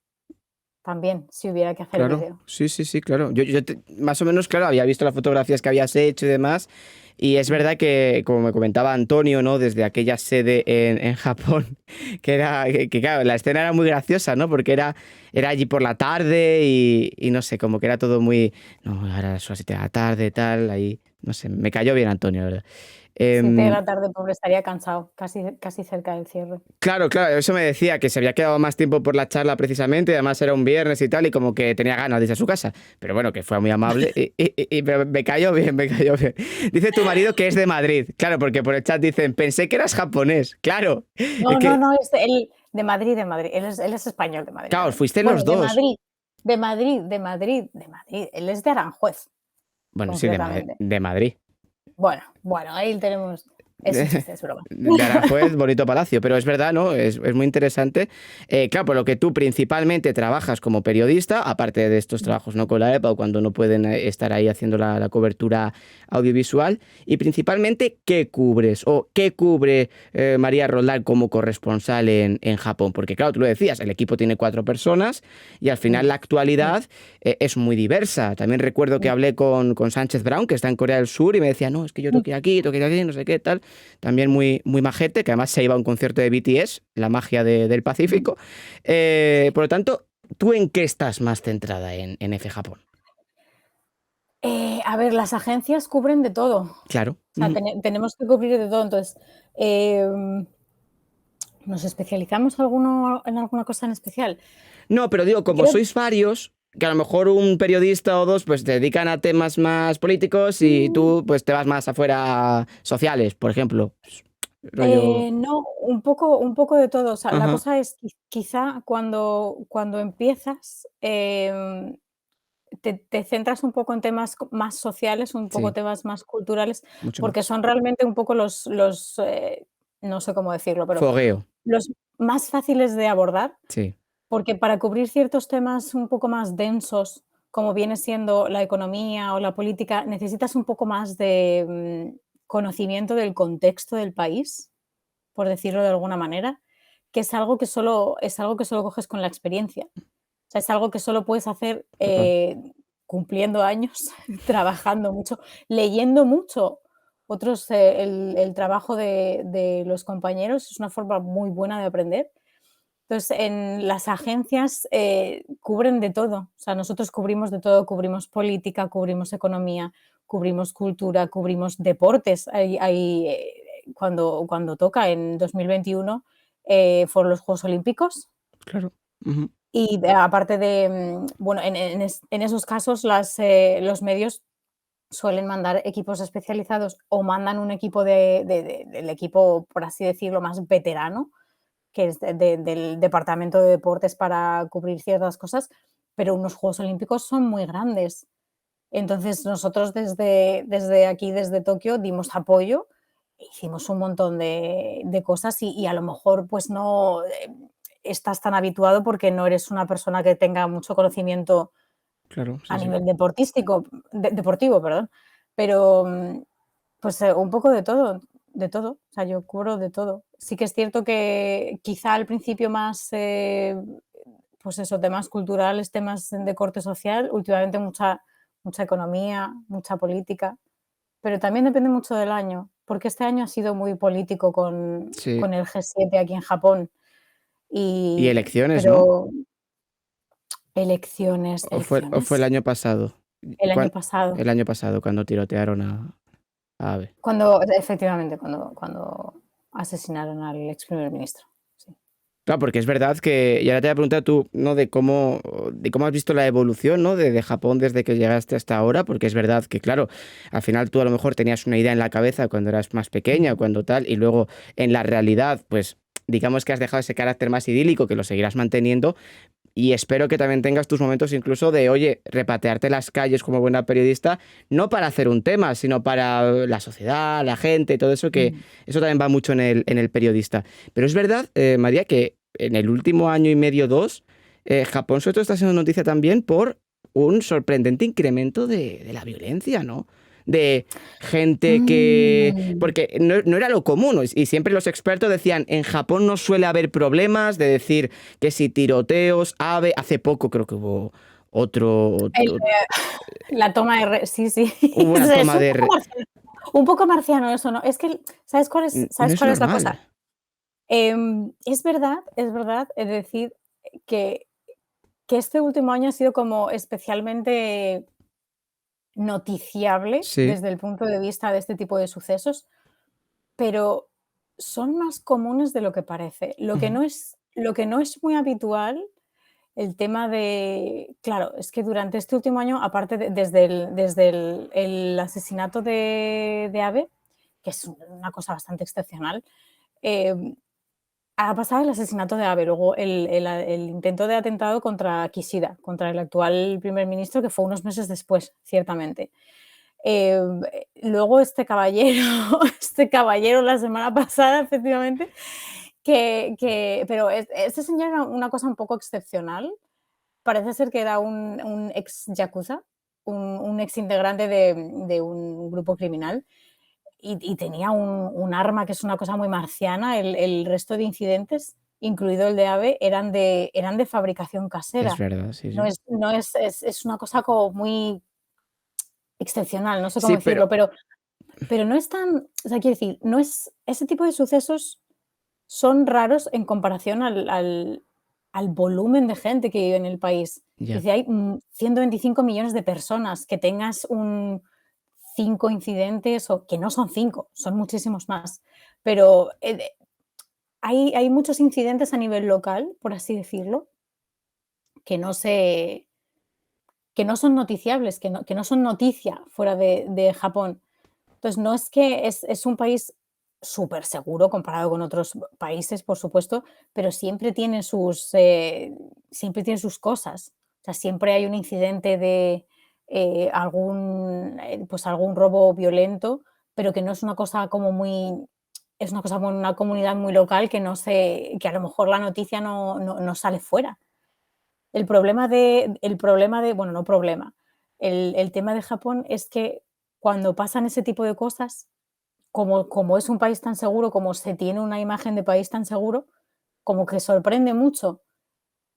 También, si hubiera que hacer Claro, vídeo. sí, sí, sí, claro. Más o menos, claro, había visto las fotografías que habías hecho y demás. Y es Mm. verdad que, como me comentaba Antonio, ¿no? Desde aquella sede en Japón, claro, la escena era muy graciosa, ¿no? Porque era allí por la tarde y no sé, como que era todo muy. No, ahora son las 7 de la tarde, tal, ahí. No sé, me cayó bien Antonio, la verdad. 7 de Em, la tarde, pobre, estaría cansado, casi cerca del cierre. Claro, claro, eso me decía, que se había quedado más tiempo por la charla precisamente, y además era un viernes y tal, y como que tenía ganas de irse a su casa. Pero bueno, que fue muy amable pero me cayó bien, me cayó bien. Dice tu marido que es de Madrid, claro, porque por el chat dicen, pensé que eras japonés, claro. Es No, no, que, no, es él de Madrid, de Madrid. Él es español de Madrid claro, también. fuiste Bueno, los dos. De Madrid. Él es de Aranjuez, Bueno, sí, concretamente. De Madrid. Bueno, ahí tenemos es un chiste, es broma. De Aranjuez, bonito palacio, pero es verdad, ¿no? Es muy interesante. Claro, por lo que tú principalmente trabajas como periodista, aparte de estos trabajos no con la EPA o cuando no pueden estar ahí haciendo la cobertura audiovisual, y principalmente, ¿qué cubres? O ¿qué cubre María Roldán como corresponsal en Japón? Porque claro, tú lo decías, el equipo tiene 4 personas y al final Mm, la mm, actualidad es muy diversa. También recuerdo que mm, hablé con Sánchez Brown, que está en Corea del Sur, y me decía, no, es que yo mm. tengo que ir aquí, tengo que ir aquí, no sé qué, tal. También muy, muy majete, que además se iba a un concierto de BTS, la magia del Ujú. Pacífico. Por lo tanto, ¿tú en qué estás más centrada en F Japón? A ver, las agencias cubren de todo. Claro. O sea, Ujú. tenemos que cubrir de todo. Entonces, ¿nos especializamos en alguna cosa en especial? No, pero digo, como Creo sois varios, que a lo mejor un periodista o dos pues se dedican a temas más políticos y tú pues te vas más afuera sociales, por ejemplo. Pues, rollo. no, un poco de todo. O sea, la Ajá. cosa es quizá cuando empiezas, te centras un poco en temas más sociales, un poco Sí, temas más culturales, mucho porque más. son realmente un poco no sé cómo decirlo, pero Fogueo. los más fáciles de abordar. Sí, Porque para cubrir ciertos temas un poco más densos, como viene siendo la economía o la política, necesitas un poco más de conocimiento del contexto del país, por decirlo de alguna manera, que es algo que solo coges con la experiencia. O sea, es algo que solo puedes hacer, total. cumpliendo años, trabajando mucho, leyendo mucho. El trabajo de los compañeros es una forma muy buena de aprender. Entonces, en las agencias, cubren de todo. O sea, nosotros cubrimos de todo, cubrimos política, cubrimos economía, cubrimos cultura, cubrimos deportes. Cuando toca en 2021, fueron los Juegos Olímpicos Claro. Ujú. y aparte bueno, en esos casos los medios suelen mandar equipos especializados o mandan un equipo del equipo, por así decirlo, más veterano, que es del departamento de deportes para cubrir ciertas cosas, pero unos Juegos Olímpicos son muy grandes. Entonces nosotros desde aquí, desde Tokio, dimos apoyo, e hicimos un montón de cosas y a lo mejor pues no estás tan habituado porque no eres una persona que tenga mucho conocimiento Claro, a sí, sí. nivel deportivo, perdón, pero pues, un poco de todo, de todo. O sea, yo cubro de todo. Sí que es cierto que quizá al principio más, pues eso, temas culturales, temas de corte social, últimamente mucha economía, mucha política, pero también depende mucho del año, porque este año ha sido muy político con Sí. con el G7 aquí en Japón Y y elecciones, ¿no? pero elecciones, O fue el elecciones, año pasado? el año Cuan pasado. el año pasado, cuando tirotearon a Abe. Efectivamente, cuando asesinaron al ex primer ministro, sí. Claro, porque es verdad que, y ahora te voy a preguntar tú, ¿no? De cómo has visto la evolución, ¿no? De Japón desde que llegaste hasta ahora, porque es verdad que, claro, al final tú a lo mejor tenías una idea en la cabeza cuando eras más pequeña, Ujú. cuando tal, y luego en la realidad, pues digamos que has dejado ese carácter más idílico, que lo seguirás manteniendo, y espero que también tengas tus momentos incluso de, oye, repatearte las calles como buena periodista, no para hacer un tema, sino para la sociedad, la gente, todo eso, que Mm. eso también va mucho en el periodista. Pero es verdad, María, que en el último año y medio, dos, Japón sobre todo está siendo noticia también por un sorprendente incremento de la violencia, ¿no? De gente que... Mm. Porque no era lo común, y siempre los expertos decían, en Japón no suele haber problemas de decir que si tiroteos, ave, hace poco creo que hubo El, la toma sí, sí. hubo una Es toma de... un poco marciano eso, ¿no? Es que, ¿sabes cuál es No sabes es cuál es la cosa? normal. Es verdad, es decir, que que este último año ha sido como especialmente noticiable Sí. desde el punto de vista de este tipo de sucesos, pero son más comunes de lo que parece. Ujú. Lo que no es muy habitual, el tema de claro, es que durante este último año, aparte desde el asesinato de Abe, que es una cosa bastante excepcional, em, ha pasado el asesinato de Abe, luego el intento de atentado contra Kishida, contra el actual primer ministro, que fue unos meses después, ciertamente. Luego este caballero la semana pasada, efectivamente, pero este señor era una cosa un poco excepcional. Parece ser que era un ex yakuza, un ex integrante de un grupo criminal y tenía un arma que es una cosa muy marciana. El resto de incidentes, incluido el de Abe, eran de fabricación Es casera. verdad, sí, No sí. es, no es una cosa como muy excepcional, no sé cómo Sí, pero decirlo, pero no es tan, o sea, quiero decir, no es, ese tipo de sucesos son raros en comparación al volumen de gente que vive en el país. Ya. Dice, hay 125 millones de personas, que tengas 5 incidentes, o que no son 5, son muchísimos más. Pero hay muchos incidentes a nivel local, por así decirlo, que no se que no son noticiables, que no son noticia fuera de Japón. Entonces, no es que es un país súper seguro comparado con otros países, por supuesto, pero siempre tiene sus cosas. O sea, siempre hay un incidente de, algún robo violento, pero que no es una cosa como muy es una cosa como en una comunidad muy local, que a lo mejor la noticia no sale fuera. Bueno, no problema, el tema de Japón es que cuando pasan ese tipo de cosas, como es un país tan seguro, como se tiene una imagen de país tan seguro, como que sorprende mucho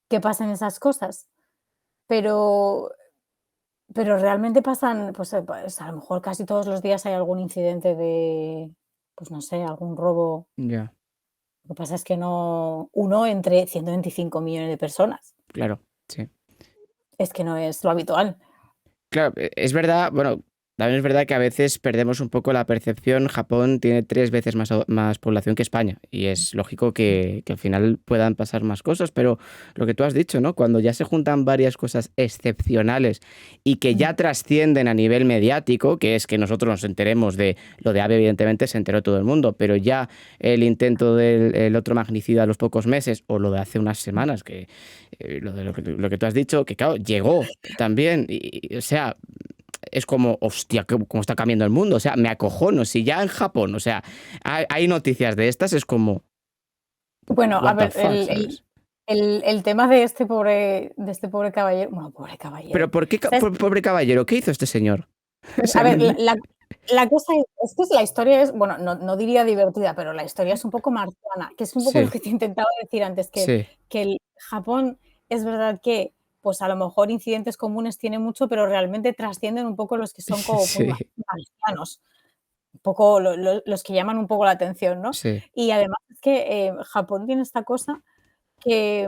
que pasen esas cosas, pero realmente pasan, pues a lo mejor casi todos los días hay algún incidente de, pues no sé, algún robo. Ya, Lo que pasa es que no, uno entre 125 millones de personas, claro, sí. es que no es lo habitual. Claro, es verdad, bueno, también es verdad que a veces perdemos un poco la percepción. Japón tiene 3 veces más población que España y es lógico que al final puedan pasar más cosas, pero lo que tú has dicho, ¿no? Cuando ya se juntan varias cosas excepcionales y que Mm, ya trascienden a nivel mediático, que es que nosotros nos enteremos de lo de AVE, evidentemente se enteró todo el mundo, pero ya el intento del el otro magnicidio a los pocos meses o lo de hace unas mm. semanas, que lo que tú has dicho, que claro, llegó también. O sea, es como, hostia, cómo está cambiando el mundo. O sea, me acojono. Si ya en Japón, o sea, hay noticias de estas, es como, Bueno, a what the ver, fuck, ¿sabes? el tema de este pobre caballero, bueno, pobre Pero caballero, ¿por qué, ¿sabes? pobre caballero? ¿Qué hizo este señor? O A sea, ver, la cosa es que la historia es, bueno, no diría divertida, pero la historia es un poco marciana, que es un poco lo sí, que te intentaba decir antes, que sí, que el Japón es verdad que, pues, a lo mejor incidentes comunes tiene mucho, pero realmente trascienden un poco los que son como muy sí, marcianos, un poco los que llaman un poco la atención, ¿no? sí. Y además es que, Japón tiene esta cosa que,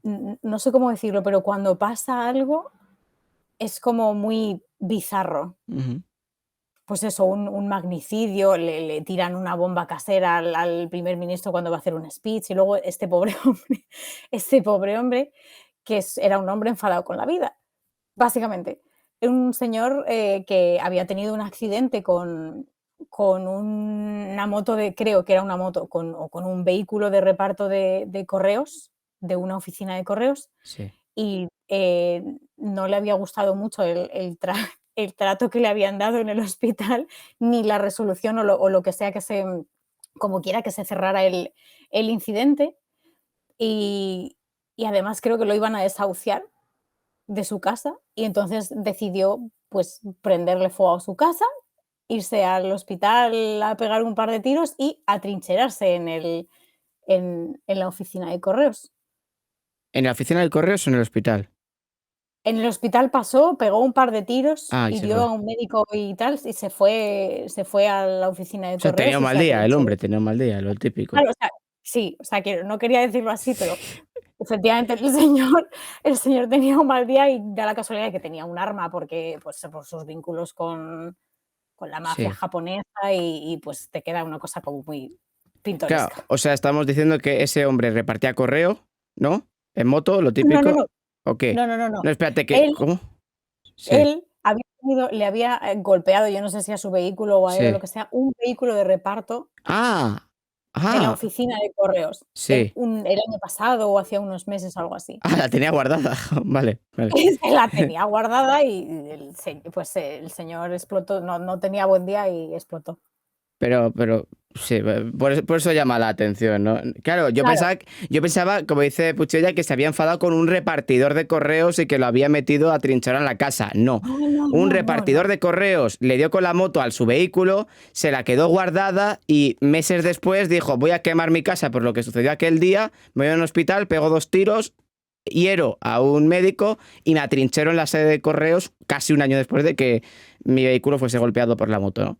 no sé cómo decirlo, pero cuando pasa algo es como muy bizarro. Ujú. Pues eso, un magnicidio, le tiran una bomba casera al primer ministro cuando va a hacer un speech, y luego este pobre hombre, era un hombre enfadado con la vida, básicamente. Era un señor, que había tenido un accidente con una moto, creo que era una moto, o con un vehículo de reparto de correos, de una oficina de correos, Sí. y, no le había gustado mucho el trato que le habían dado en el hospital, ni la resolución, o lo que sea, como quiera que se cerrara el incidente, y además creo que lo iban a desahuciar de su casa, y entonces decidió, pues, prenderle fuego a su casa, irse al hospital a pegar un par de tiros y atrincherarse en la oficina de correos. ¿En la oficina del correo o en el hospital? En el hospital pasó, pegó un par de tiros, Ah, y se hirió fue. a un médico y tal, y se fue a la oficina de O sea, tenía correos un y mal se día el atrincheró. hombre, tenía un mal día, lo típico. Claro, o sea, sí, o sea, que no quería decirlo así, pero efectivamente el señor tenía un mal día, y da la casualidad de que tenía un arma porque, pues, por sus vínculos con la mafia Sí. japonesa, y, pues, te queda una cosa como muy Claro, pintoresca. o sea, estamos diciendo que ese hombre repartía correo, ¿no? En moto, lo No, no, típico. no, ¿O qué? no, no, no, no. No, espérate, ¿qué? Él ¿Cómo? Sí, Él le había, golpeado, yo no sé si a su vehículo o a él o lo sí. que sea, un vehículo de reparto Ah, de la ah, oficina de correos sí. el año pasado o hacía unos meses, algo así. Ah, la tenía guardada. Vale, vale. Y se la tenía guardada, y el señor explotó, no tenía buen día y explotó. Pero sí, por eso llama la atención, ¿no? Claro, Claro. yo pensaba, como dice Puchella, que se había enfadado con un repartidor de correos y que lo había metido a trinchar en la casa. No. No, no, Un no, no, no. repartidor de correos le dio con la moto al su vehículo, se la quedó guardada y meses después dijo, voy a quemar mi casa por lo que sucedió aquel día, me voy a un hospital, pego 2 tiros, hiero a un médico y me atrinchero en la sede de correos casi un año después de que mi vehículo fuese golpeado por la moto, ¿no?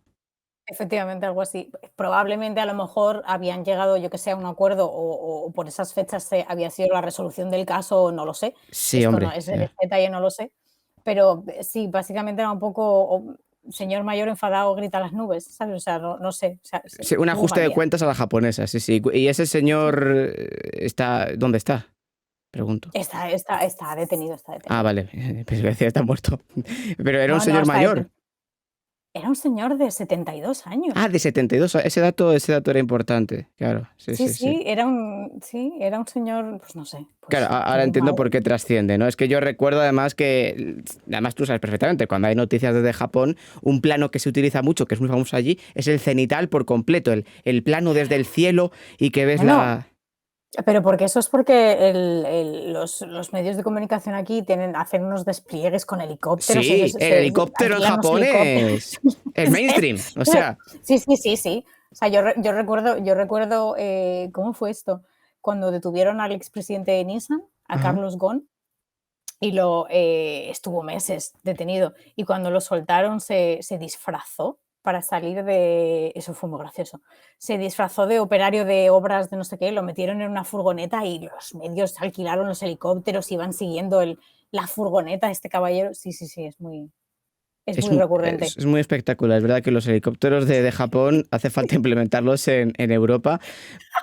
efectivamente, algo así. Probablemente, a lo mejor, habían llegado, yo que sé, a un acuerdo o por esas fechas había sido la resolución del caso, no lo sé. Sí, Esto no, hombre. ese detalle no lo sé. Pero sí, básicamente era un poco señor mayor enfadado grita a las nubes, ¿sabes? O sea, no sé, o sea, Sí, un estuvo ajuste mal de día. cuentas a la japonesa, sí, sí. ¿Y ese señor está dónde está? Pregunto. Está detenido, está Ah, detenido. vale, pensé que decía está muerto. Pero era un No, señor está mayor. detenido. Era un señor de 72 Ah, años. de 72. Ese dato era importante. Claro, sí, Sí, sí, sí. era un señor, pues no sé, Claro, pues ahora tuvo un mal entiendo por qué trasciende, ¿no? Es que yo recuerdo además que, además tú sabes perfectamente, cuando hay noticias desde Japón, un plano que se utiliza mucho, que es muy famoso allí, es el cenital por completo, el plano desde el cielo y que ves bueno, la... pero porque eso es porque los medios de comunicación aquí hacen unos despliegues con helicópteros, ellos Sí, el se helicóptero en alquilan unos helicópteros. japonés. Es mainstream, o sea... Sí, sí, sí, sí. O sea, yo recuerdo, ¿cómo fue esto? Cuando detuvieron al expresidente de Nissan, a Ajá. Carlos Ghosn, y estuvo meses detenido. Y cuando lo soltaron se disfrazó para salir de... Eso fue muy gracioso. Se disfrazó de operario de obras de no sé qué, lo metieron en una furgoneta y los medios alquilaron los helicópteros, iban siguiendo la furgoneta de este caballero. Sí, sí, sí, es Es, muy recurrente. es muy espectacular, es verdad que los helicópteros de Japón hace falta implementarlos en Europa,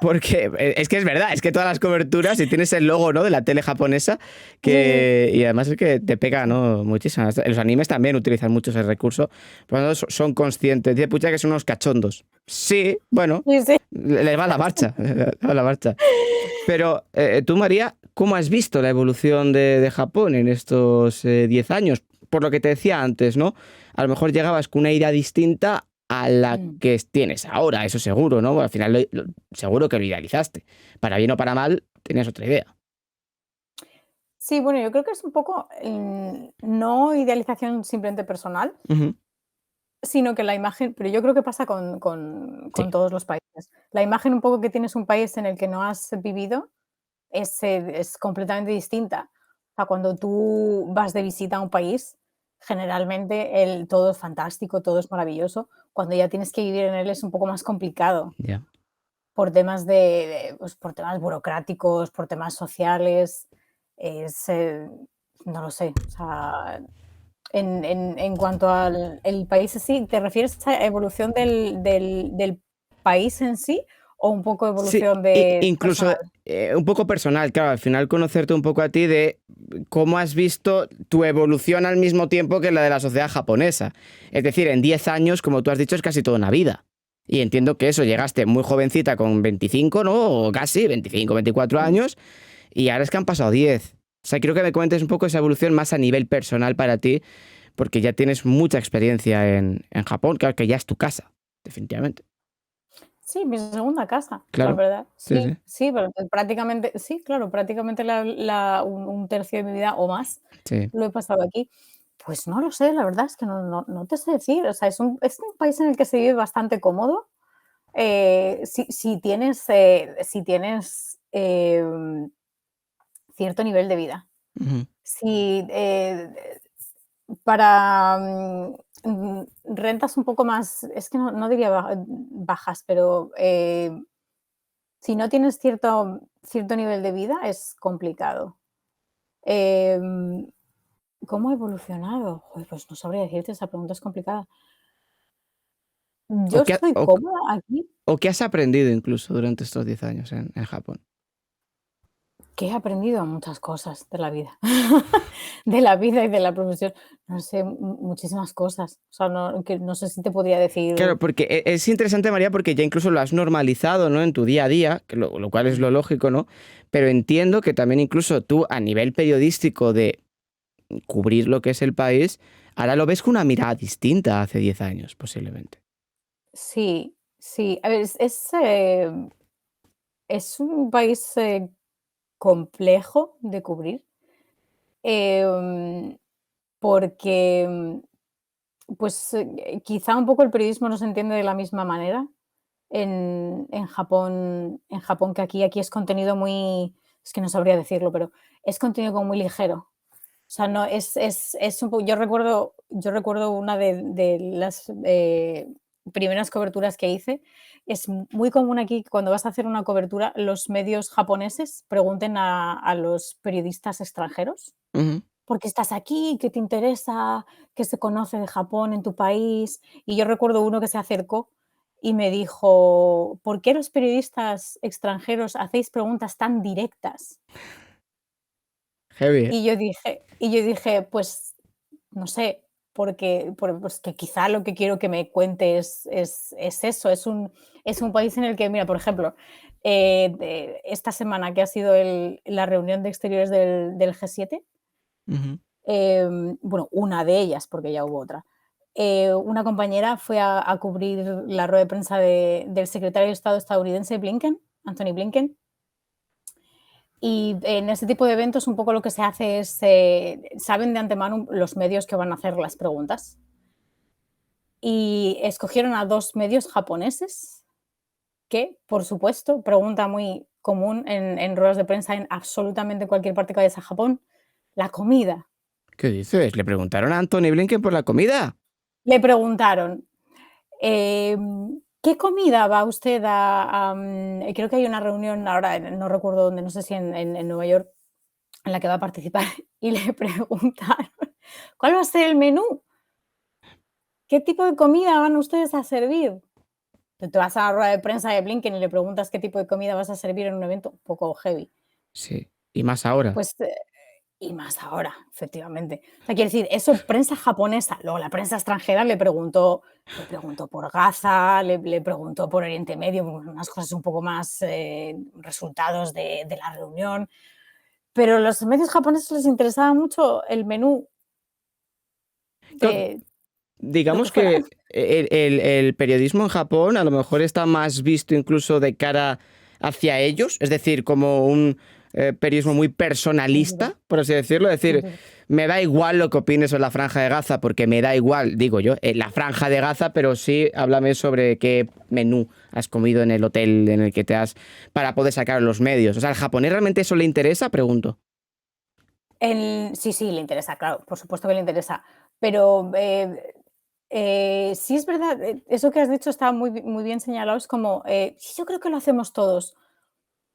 porque es que es verdad, es que todas las coberturas, si tienes el logo, ¿no?, de la tele japonesa, Sí, sí, y además es que te pega, ¿no?, muchísimo. Los animes también utilizan mucho ese recurso, pero no son conscientes. Dice Pucha que son unos cachondos. Sí, bueno, sí, sí. les va la marcha, les va la marcha. Pero tú, María, ¿cómo has visto la evolución de Japón en estos 10 años? Por lo que te decía antes, ¿no? A lo mejor llegabas con una idea distinta a la Mm. que tienes ahora, eso seguro, ¿no? Al final seguro que lo idealizaste. Para bien o para mal, tenías otra idea. Sí, bueno, yo creo que es un poco, no idealización simplemente personal, Ujú. sino que la imagen, pero yo creo que pasa con Sí, todos los países. La imagen un poco que tienes un país en el que no has vivido es completamente distinta. O sea, cuando tú vas de visita a un país, generalmente todo es fantástico, todo es maravilloso. Cuando ya tienes que vivir en él es un poco más complicado ya. por temas pues, por temas burocráticos, por temas sociales. Es, no lo sé. O sea, en cuanto al el país en sí, ¿te refieres a evolución del país en sí o un poco Sí, evolución de incluso personal? un poco personal, claro, al final conocerte un poco a ti de cómo has visto tu evolución al mismo tiempo que la de la sociedad japonesa. Es decir, en 10 años, como tú has dicho, es casi toda una vida. Y entiendo que eso, llegaste muy jovencita con 25, ¿no? O casi 25, 24 Mm. años, y ahora es que han pasado 10. O sea, quiero que me cuentes un poco esa evolución más a nivel personal para ti, porque ya tienes mucha experiencia en Japón, claro que ya es tu casa, definitivamente. Sí, mi segunda casa, la Claro, verdad. sí, Sí, sí, sí, pero prácticamente sí, claro, prácticamente un tercio de mi vida o más sí. lo he pasado aquí. Pues no lo sé, la verdad es que no te sé decir. O sea, es un país en el que se vive bastante cómodo. Si tienes cierto nivel de vida. Ujú. Si para rentas un poco más, es que no diría bajas, pero si no tienes cierto nivel de vida es complicado. Em, ¿Cómo ha evolucionado? Joder, pues no sabría decirte, esa pregunta es complicada. ¿O Yo qué, estoy cómoda aquí. o qué has aprendido incluso durante estos 10 años en Japón? Que he aprendido muchas cosas de la vida, de la vida y de la profesión. No sé, muchísimas cosas. O sea, no sé si te podría decir. Claro, porque es interesante, María, porque ya incluso lo has normalizado, ¿no? En tu día a día, que lo cual es Mm, lo lógico, ¿no? Pero entiendo que también incluso tú, a nivel periodístico de cubrir lo que es el país, ahora lo ves con una mirada distinta a hace 10 años, posiblemente. sí, sí. A ver, es un país complejo de cubrir, em, porque pues quizá un poco el periodismo no se entiende de la misma manera en Japón que aquí. Aquí es contenido muy, es que no sabría decirlo, pero es contenido como muy ligero. O sea, no es un poco, yo recuerdo una de las primeras coberturas que hice, es muy común aquí que cuando vas a hacer una cobertura, los medios japoneses pregunten a los periodistas extranjeros, Ujú. ¿por qué estás aquí? ¿Qué te interesa? ¿Qué se conoce de Japón en tu país? Y yo recuerdo uno que se acercó y me dijo, ¿por qué los periodistas extranjeros hacéis preguntas tan directas? Heavy, ¿eh? Y yo dije, pues, no sé, porque pues que quizá lo que quiero que me cuentes es eso, es un país en el que, mira, por ejemplo, esta semana que ha sido la reunión de exteriores del G7, Ujú. bueno, una de ellas, porque ya hubo otra, una compañera fue a cubrir la rueda de prensa del secretario de Estado estadounidense Blinken, Anthony Blinken, y en ese tipo de eventos un poco lo que se hace es, saben de antemano los medios que van a hacer las preguntas. Y escogieron a 2 medios japoneses que, por supuesto, pregunta muy común en ruedas de prensa en absolutamente cualquier parte que vayas a Japón, la comida. ¿Qué dices? ¿Le preguntaron a Anthony Blinken por la comida? Le preguntaron, ¿qué comida va usted creo que hay una reunión ahora, no recuerdo dónde, no sé si en Nueva York, en la que va a participar, y le preguntaron, ¿cuál va a ser el menú? ¿Qué tipo de comida van ustedes a servir? Tú te vas a la rueda de prensa de Blinken y le preguntas qué tipo de comida vas a servir en un evento, un poco heavy. Sí, y más ahora. Pues, y más ahora, efectivamente. O sea, quiero decir, eso prensa japonesa. Luego la prensa extranjera le preguntó por Gaza, le preguntó por Oriente Medio, unas cosas un poco más, resultados de la reunión. Pero a los medios japoneses les interesaba mucho el menú Claro, de lo que digamos fuera. que el periodismo en Japón a lo mejor está más visto incluso de cara hacia ellos, es decir, como un periodismo muy Sin duda, personalista, por así decirlo. Es sin decir, duda. me da igual lo que opines sobre la Franja de Gaza, porque me da igual, digo yo, la Franja de Gaza, pero sí háblame sobre qué menú has comido en el hotel en el que te has, para poder sacar los medios. O sea, ¿al japonés realmente eso le interesa? Pregunto. Sí, sí, le interesa, claro, por supuesto que le interesa, pero, sí es verdad, eso que has dicho está muy bien señalado, es como, sí, yo creo que lo hacemos todos,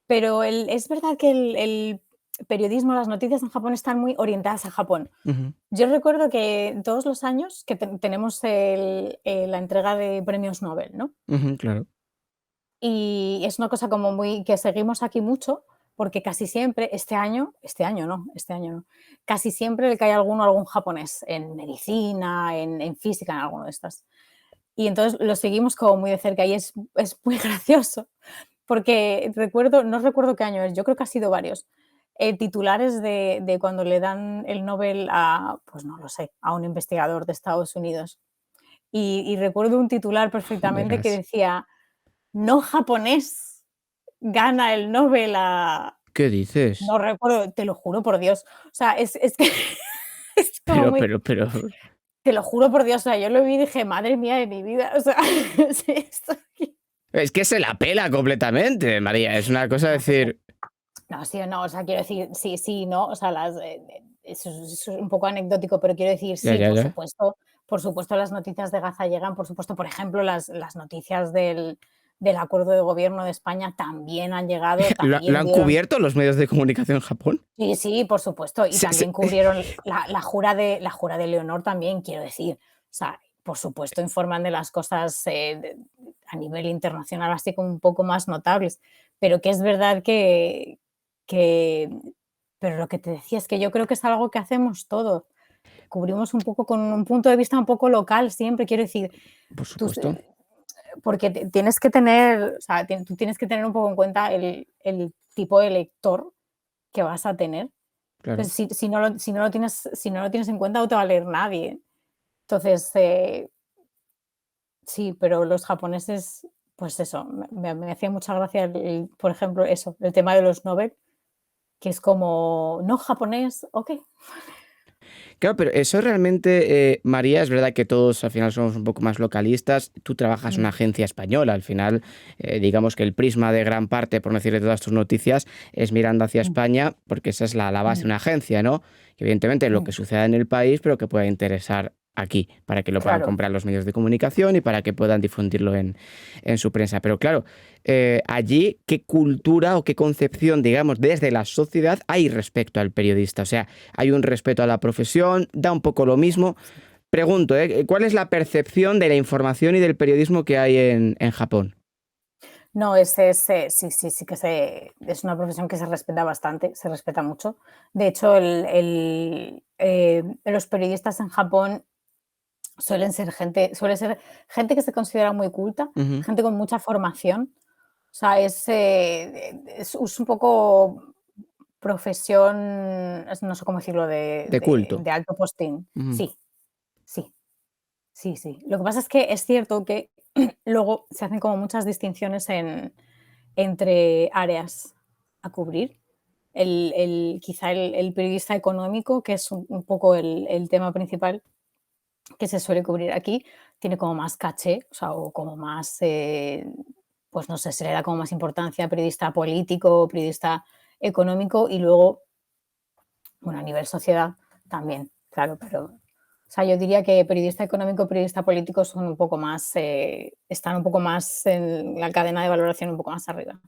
pero es verdad que el periodismo, las noticias en Japón están muy orientadas a Japón. Ujú, Yo recuerdo que todos los años que tenemos la entrega de premios Nobel, ¿no? ujú, claro. Y es una cosa como muy que seguimos aquí mucho, porque casi siempre, este año no, casi siempre le cae algún japonés en medicina, en física, en alguno de estas. Y entonces lo seguimos como muy de cerca y es muy gracioso, porque no recuerdo qué año es, yo creo que ha sido varios, titulares de cuando le dan el Nobel pues no lo sé, a un investigador de Estados Unidos. Y recuerdo un titular perfectamente que Verás. decía: "No japonés gana el Nobel a". ¿Qué dices? No recuerdo, te lo juro por Dios. O sea, es que es como Pero, muy, pero, pero. te lo juro por Dios, o sea, yo lo vi y dije: "Madre mía de mi vida", o sea, sí, esto aquí Es que se la pela completamente, María. Es una cosa no, pero decir. no, sí o no, o sea, quiero decir, sí, sí, no, o sea, eso es un poco anecdótico, pero quiero decir, Ya, sí, ya, ya. por supuesto las noticias de Gaza llegan, por supuesto, por ejemplo, las noticias del acuerdo de gobierno de España también han llegado, ¿Lo también han dieron. cubierto los medios de comunicación en Japón? Sí, sí, por supuesto. Y Se- se- también cubrieron la jura de Leonor también, quiero decir. O sea, por supuesto, informan de las cosas, a nivel internacional, así como un poco más notables. Pero que es verdad que pero lo que te decía es que yo creo que es algo que hacemos todos. Cubrimos un poco con un punto de vista un poco local siempre, quiero decir, Por tus supuesto, porque tienes que tener, o sea, tú tienes que tener un poco en cuenta el tipo de lector que vas a tener. claro. Pues si no lo tienes en cuenta, no te va a leer nadie. Entonces, sí, pero los japoneses, pues eso, me hacía mucha gracia por ejemplo, eso, el tema de los Nobel, que es como, no japonés, okey. Claro, pero eso realmente, María, es verdad que todos al final somos un poco más localistas. Tú trabajas en una Mm, agencia española. Al final, digamos que el prisma de gran parte, por no decir de todas tus noticias, es mirando hacia mm, España, porque esa es la base de mm, una agencia, ¿no? Que evidentemente lo mm, que suceda en el país, pero que pueda interesar aquí, para que lo puedan claro. comprar los medios de comunicación y para que puedan difundirlo en su prensa. Pero claro, allí, ¿qué cultura o qué concepción, digamos, desde la sociedad hay respecto al periodista? O sea, ¿hay un respeto a la profesión? ¿Da un poco lo mismo? Pregunto, ¿cuál es la percepción de la información y del periodismo que hay en Japón? No, sí, sí, sí que es una profesión que se respeta bastante, se respeta mucho. De hecho, los periodistas en Japón suele ser gente que se considera muy culta, Ujú. gente con mucha formación. O sea, es un poco profesión, no sé cómo decirlo, De culto. de alto postín. Ujú. Sí, sí, sí, sí. Lo que pasa es que es cierto que luego se hacen como muchas distinciones entre áreas a cubrir. Quizá el periodista económico, que es un poco el tema principal que se suele cubrir aquí, tiene como más caché, o sea, o como más, pues no sé, se le da como más importancia a periodista político, periodista económico y luego, bueno, a nivel sociedad también, claro, pero, o sea, yo diría que periodista económico, periodista político son un poco más, están un poco más en la cadena de valoración, un poco más arriba.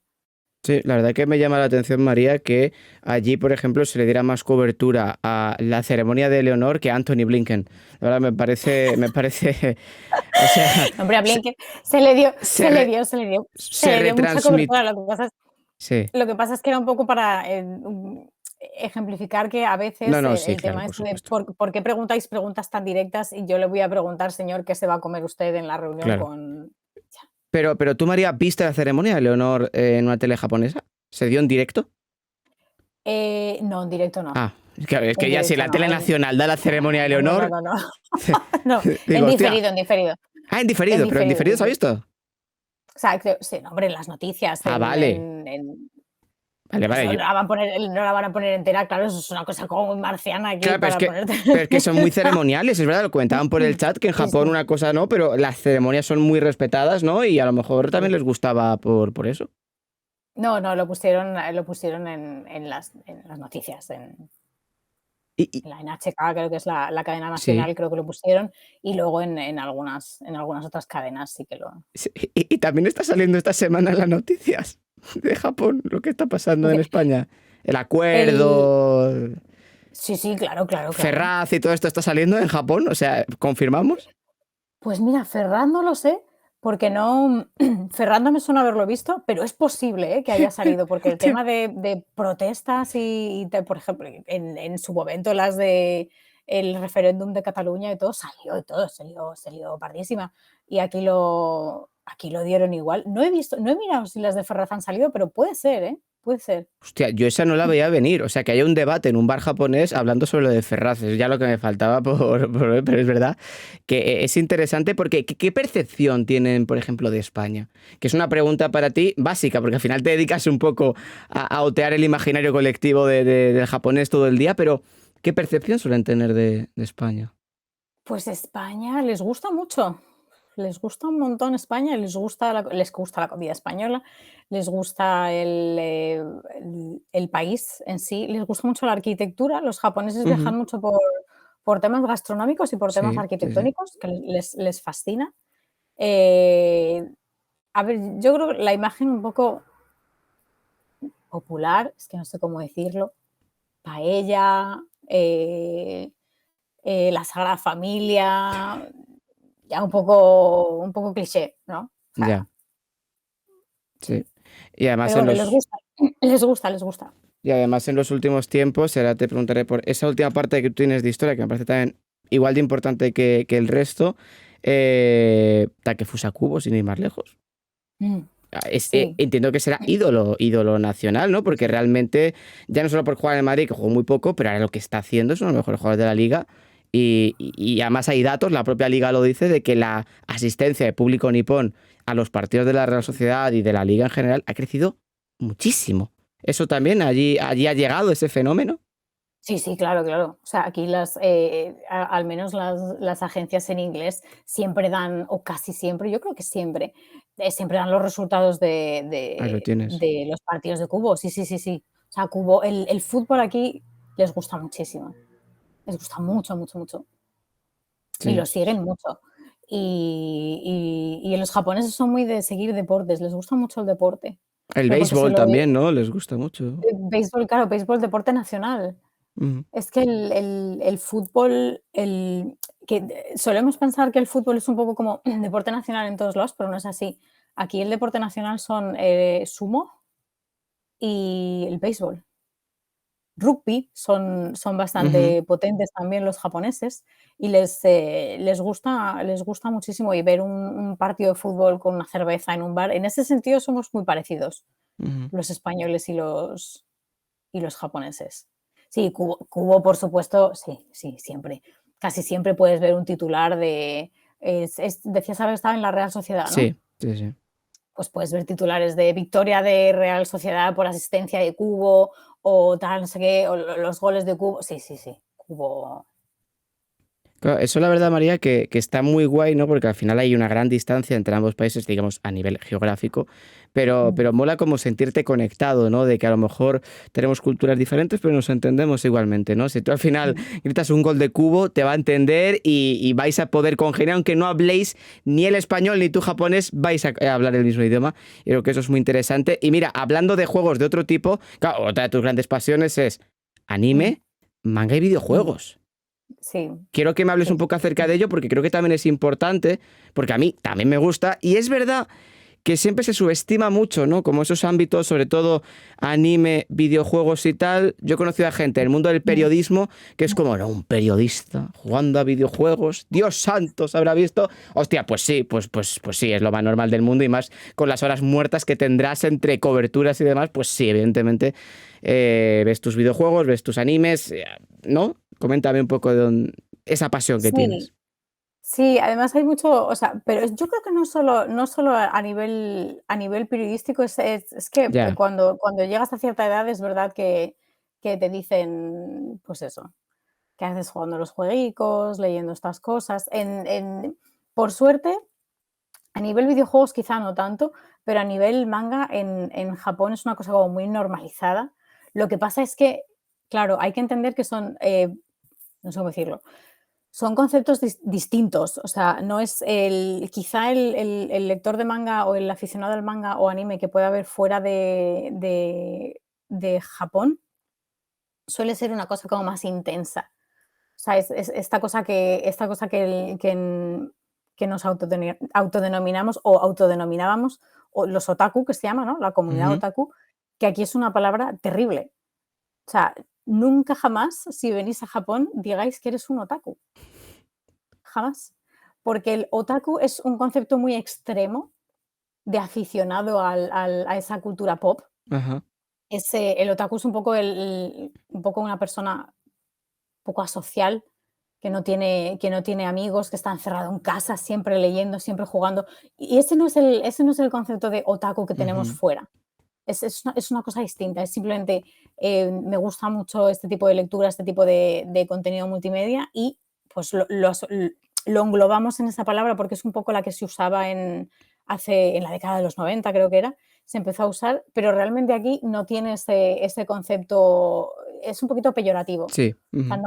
Sí, la verdad que me llama la atención, María, que allí, por ejemplo, se le diera más cobertura a la ceremonia de Leonor que a Anthony Blinken. La verdad me parece, o sea, Hombre, a se, Blink se le dio, se, se le re- dio, se le dio, se se le dio mucha retransmite. cobertura. Sí, Lo que pasa es que era un poco para ejemplificar que a no, veces no, sí, el claro, tema por es de supuesto. por qué preguntáis preguntas tan directas y yo le voy a preguntar, señor, qué se va a comer usted en la reunión Claro. con... Pero tú, María, ¿viste la ceremonia de Leonor en una tele japonesa? ¿Se dio en directo? No, en directo no. Ah, claro, es En que ya si directo la no. tele nacional da la ceremonia de No, no, no, Leonor, no, no. No, digo, en hostia. diferido, en diferido. Ah, En en diferido, en diferido se ha diferido. visto. O sea, sí, no, hombre, en las noticias, Ah, vale. Vale, vale. eso no la van a poner entera, claro, eso es una cosa como muy marciana aquí Claro, para ponerte. pero es que son muy ceremoniales, es verdad, lo comentaban por el chat que en Sí, Japón sí. una cosa no, pero las ceremonias son muy respetadas, ¿no? Y a lo mejor también Sí. les gustaba por eso. No, no, lo pusieron en las noticias, Y, y- en la NHK, creo que es la cadena sí, nacional, creo que lo pusieron, y luego en algunas otras cadenas sí que lo. sí, y también está saliendo esta semana en las noticias de Japón, lo que está pasando en De España. El el acuerdo, Sí, sí, claro, claro, claro. Ferraz y todo esto está saliendo en Japón, o sea, ¿confirmamos? Pues mira, Ferran no lo sé, porque no Ferran no me suena haberlo visto, pero es posible, que haya salido, porque el Hostia. tema de protestas por ejemplo, en su momento las de el referéndum de Cataluña y todo, se lió pardísima. Y aquí lo dieron igual. No he mirado si las de Ferraz han salido, pero puede ser, puede ser. Hostia, yo esa no la veía venir. O sea, que haya un debate en un bar japonés hablando sobre lo de Ferraz. Es ya lo que me faltaba por ver, pero es verdad que es interesante porque ¿qué percepción tienen, por ejemplo, de España? Que es una pregunta para ti básica, porque al final te dedicas un poco a otear el imaginario colectivo del japonés todo el día, pero ¿qué percepción suelen tener de España? Pues España les gusta un montón España, les gusta la comida española, les gusta el país en sí, les gusta mucho la arquitectura. Los japoneses Ujú. viajan mucho por temas gastronómicos y por temas Sí, sí, sí. arquitectónicos, que les fascina. Eh, a ver, yo creo que la imagen un poco popular, es que no sé cómo decirlo, paella, la Sagrada Familia, ya un poco cliché, ¿no? O Ya, sea, sí. sí. Y además Pero en bueno, les los, gusta, les gusta, les gusta. Y además en los últimos tiempos, ahora te preguntaré por esa última parte que tú tienes de historia, que me parece también igual de importante que el resto, Takefusa Kubo, sin ir más lejos. Mm, sí, Entiendo que será ídolo nacional, ¿no? Porque realmente, ya no solo por jugar en el Madrid, que jugó muy poco, pero ahora lo que está haciendo es uno de los mejores jugadores de la liga. Y además hay datos, la propia liga lo dice, de que la asistencia de público nipón a los partidos de la Real Sociedad y de la liga en general ha crecido muchísimo. Eso también, allí ha llegado ese fenómeno. sí, sí, claro, claro. O sea, aquí al menos las agencias en inglés siempre dan, o casi siempre, yo creo que siempre dan los resultados de, Ahí lo de, tienes. de los partidos de Cubo. Sí, sí, sí, sí. O sea, Cubo, el fútbol aquí les gusta muchísimo. Les gusta mucho, mucho, mucho. y Sí. lo siguen mucho. Y los japoneses son muy de seguir deportes, les gusta mucho el deporte. El Pero porque se béisbol lo también, ¿no? Les gusta mucho. béisbol, claro, béisbol, deporte nacional. Ujú, Es que el fútbol, solemos pensar que el fútbol es un poco como deporte nacional en todos lados, pero no es así. Aquí el deporte nacional son, sumo y el béisbol. Rugby son ujú, bastante potentes también los japoneses y les gusta muchísimo y ver un partido de fútbol con una cerveza en un bar. En ese sentido somos muy parecidos, ujú. los españoles y los japoneses. Sí, Cubo, por supuesto, sí, sí, siempre. Casi siempre puedes ver un titular de decías ahora que estaba en la Real Sociedad, ¿no? Sí, sí, sí. Pues puedes ver titulares de victoria de Real Sociedad por asistencia de Cubo o tal, no sé qué, o los goles de Cubo. Sí, sí, sí, Cubo, Claro, eso la verdad, María, que está muy guay, ¿no? Porque al final hay una gran distancia entre ambos países, digamos, a nivel geográfico, pero mola como sentirte conectado, ¿no? De que a lo mejor tenemos culturas diferentes, pero nos entendemos igualmente, ¿no? Si tú al final gritas un gol de Cubo, te va a entender y vais a poder congeniar, aunque no habléis ni el español ni tú japonés, vais a hablar el mismo idioma. Y creo que eso es muy interesante. Y mira, hablando de juegos de otro tipo, claro, otra de tus grandes pasiones es anime, manga y videojuegos. sí, Quiero que me hables sí, un poco acerca de ello porque creo que también es importante, porque a mí también me gusta y es verdad que siempre se subestima mucho, ¿no? Como esos ámbitos, sobre todo anime, videojuegos y tal. Yo he conocido a gente del mundo del periodismo que es como, no, un periodista jugando a videojuegos, Dios santo, se habrá visto. Hostia, pues sí, pues sí, es lo más normal del mundo y más con las horas muertas que tendrás entre coberturas y demás, pues sí, evidentemente ves tus videojuegos, ves tus animes, ¿no? Coméntame un poco esa pasión que sí. tienes. Sí, además hay mucho, o sea, pero yo creo que no solo a nivel periodístico, es que Ya. cuando llegas a cierta edad es verdad que te dicen, pues eso, que haces jugando los jueguicos, leyendo estas cosas. Por suerte, a nivel videojuegos quizá no tanto, pero a nivel manga en Japón es una cosa como muy normalizada. Lo que pasa es que, claro, hay que entender que son, no sé cómo decirlo, son conceptos distintos, o sea, no es quizá el lector de manga o el aficionado al manga o anime que pueda haber fuera de Japón, suele ser una cosa como más intensa. O sea, es esta cosa que nos autodenominamos o autodenominábamos, o los otaku, que se llama, ¿no? La comunidad Ujú. otaku, que aquí es una palabra terrible. O sea, nunca jamás, si venís a Japón, digáis que eres un otaku. Jamás. Porque el otaku es un concepto muy extremo de aficionado a esa cultura pop. Ajá. El otaku es un poco un poco una persona un poco asocial, que no tiene amigos, que está encerrado en casa, siempre leyendo, siempre jugando. Y ese no es el concepto de otaku que tenemos Ujú. fuera. Es una cosa distinta, es simplemente, me gusta mucho este tipo de lectura, este tipo de contenido multimedia y, pues, lo englobamos en esa palabra porque es un poco la que se usaba en la década de los 90 creo que era, se empezó a usar, pero realmente aquí no tiene ese concepto, es un poquito peyorativo. Sí. O sea, Ujú.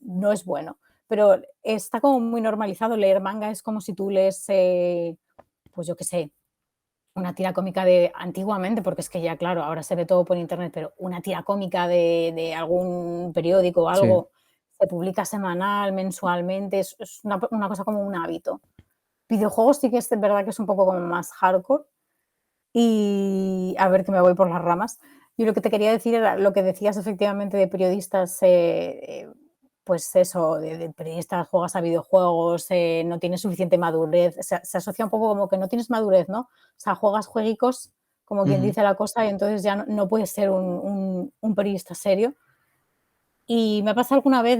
no es bueno, pero está como muy normalizado. Leer manga es como si tú lees, pues yo qué sé, una tira cómica de antiguamente, porque es que ya, claro, ahora se ve todo por internet, pero una tira cómica de algún periódico o Sí. algo, se publica semanal, mensualmente, es una cosa como un hábito. Videojuegos sí que es verdad que es un poco como más hardcore y a ver que me voy por las ramas. Yo lo que te quería decir era lo que decías efectivamente de periodistas, pues eso, de periodistas, juegas a videojuegos, no tienes suficiente madurez, se asocia un poco como que no tienes madurez, ¿no? O sea, juegas jueguicos, como quien Ujú. dice la cosa, y entonces ya no puedes ser un periodista serio. Y me ha pasado alguna vez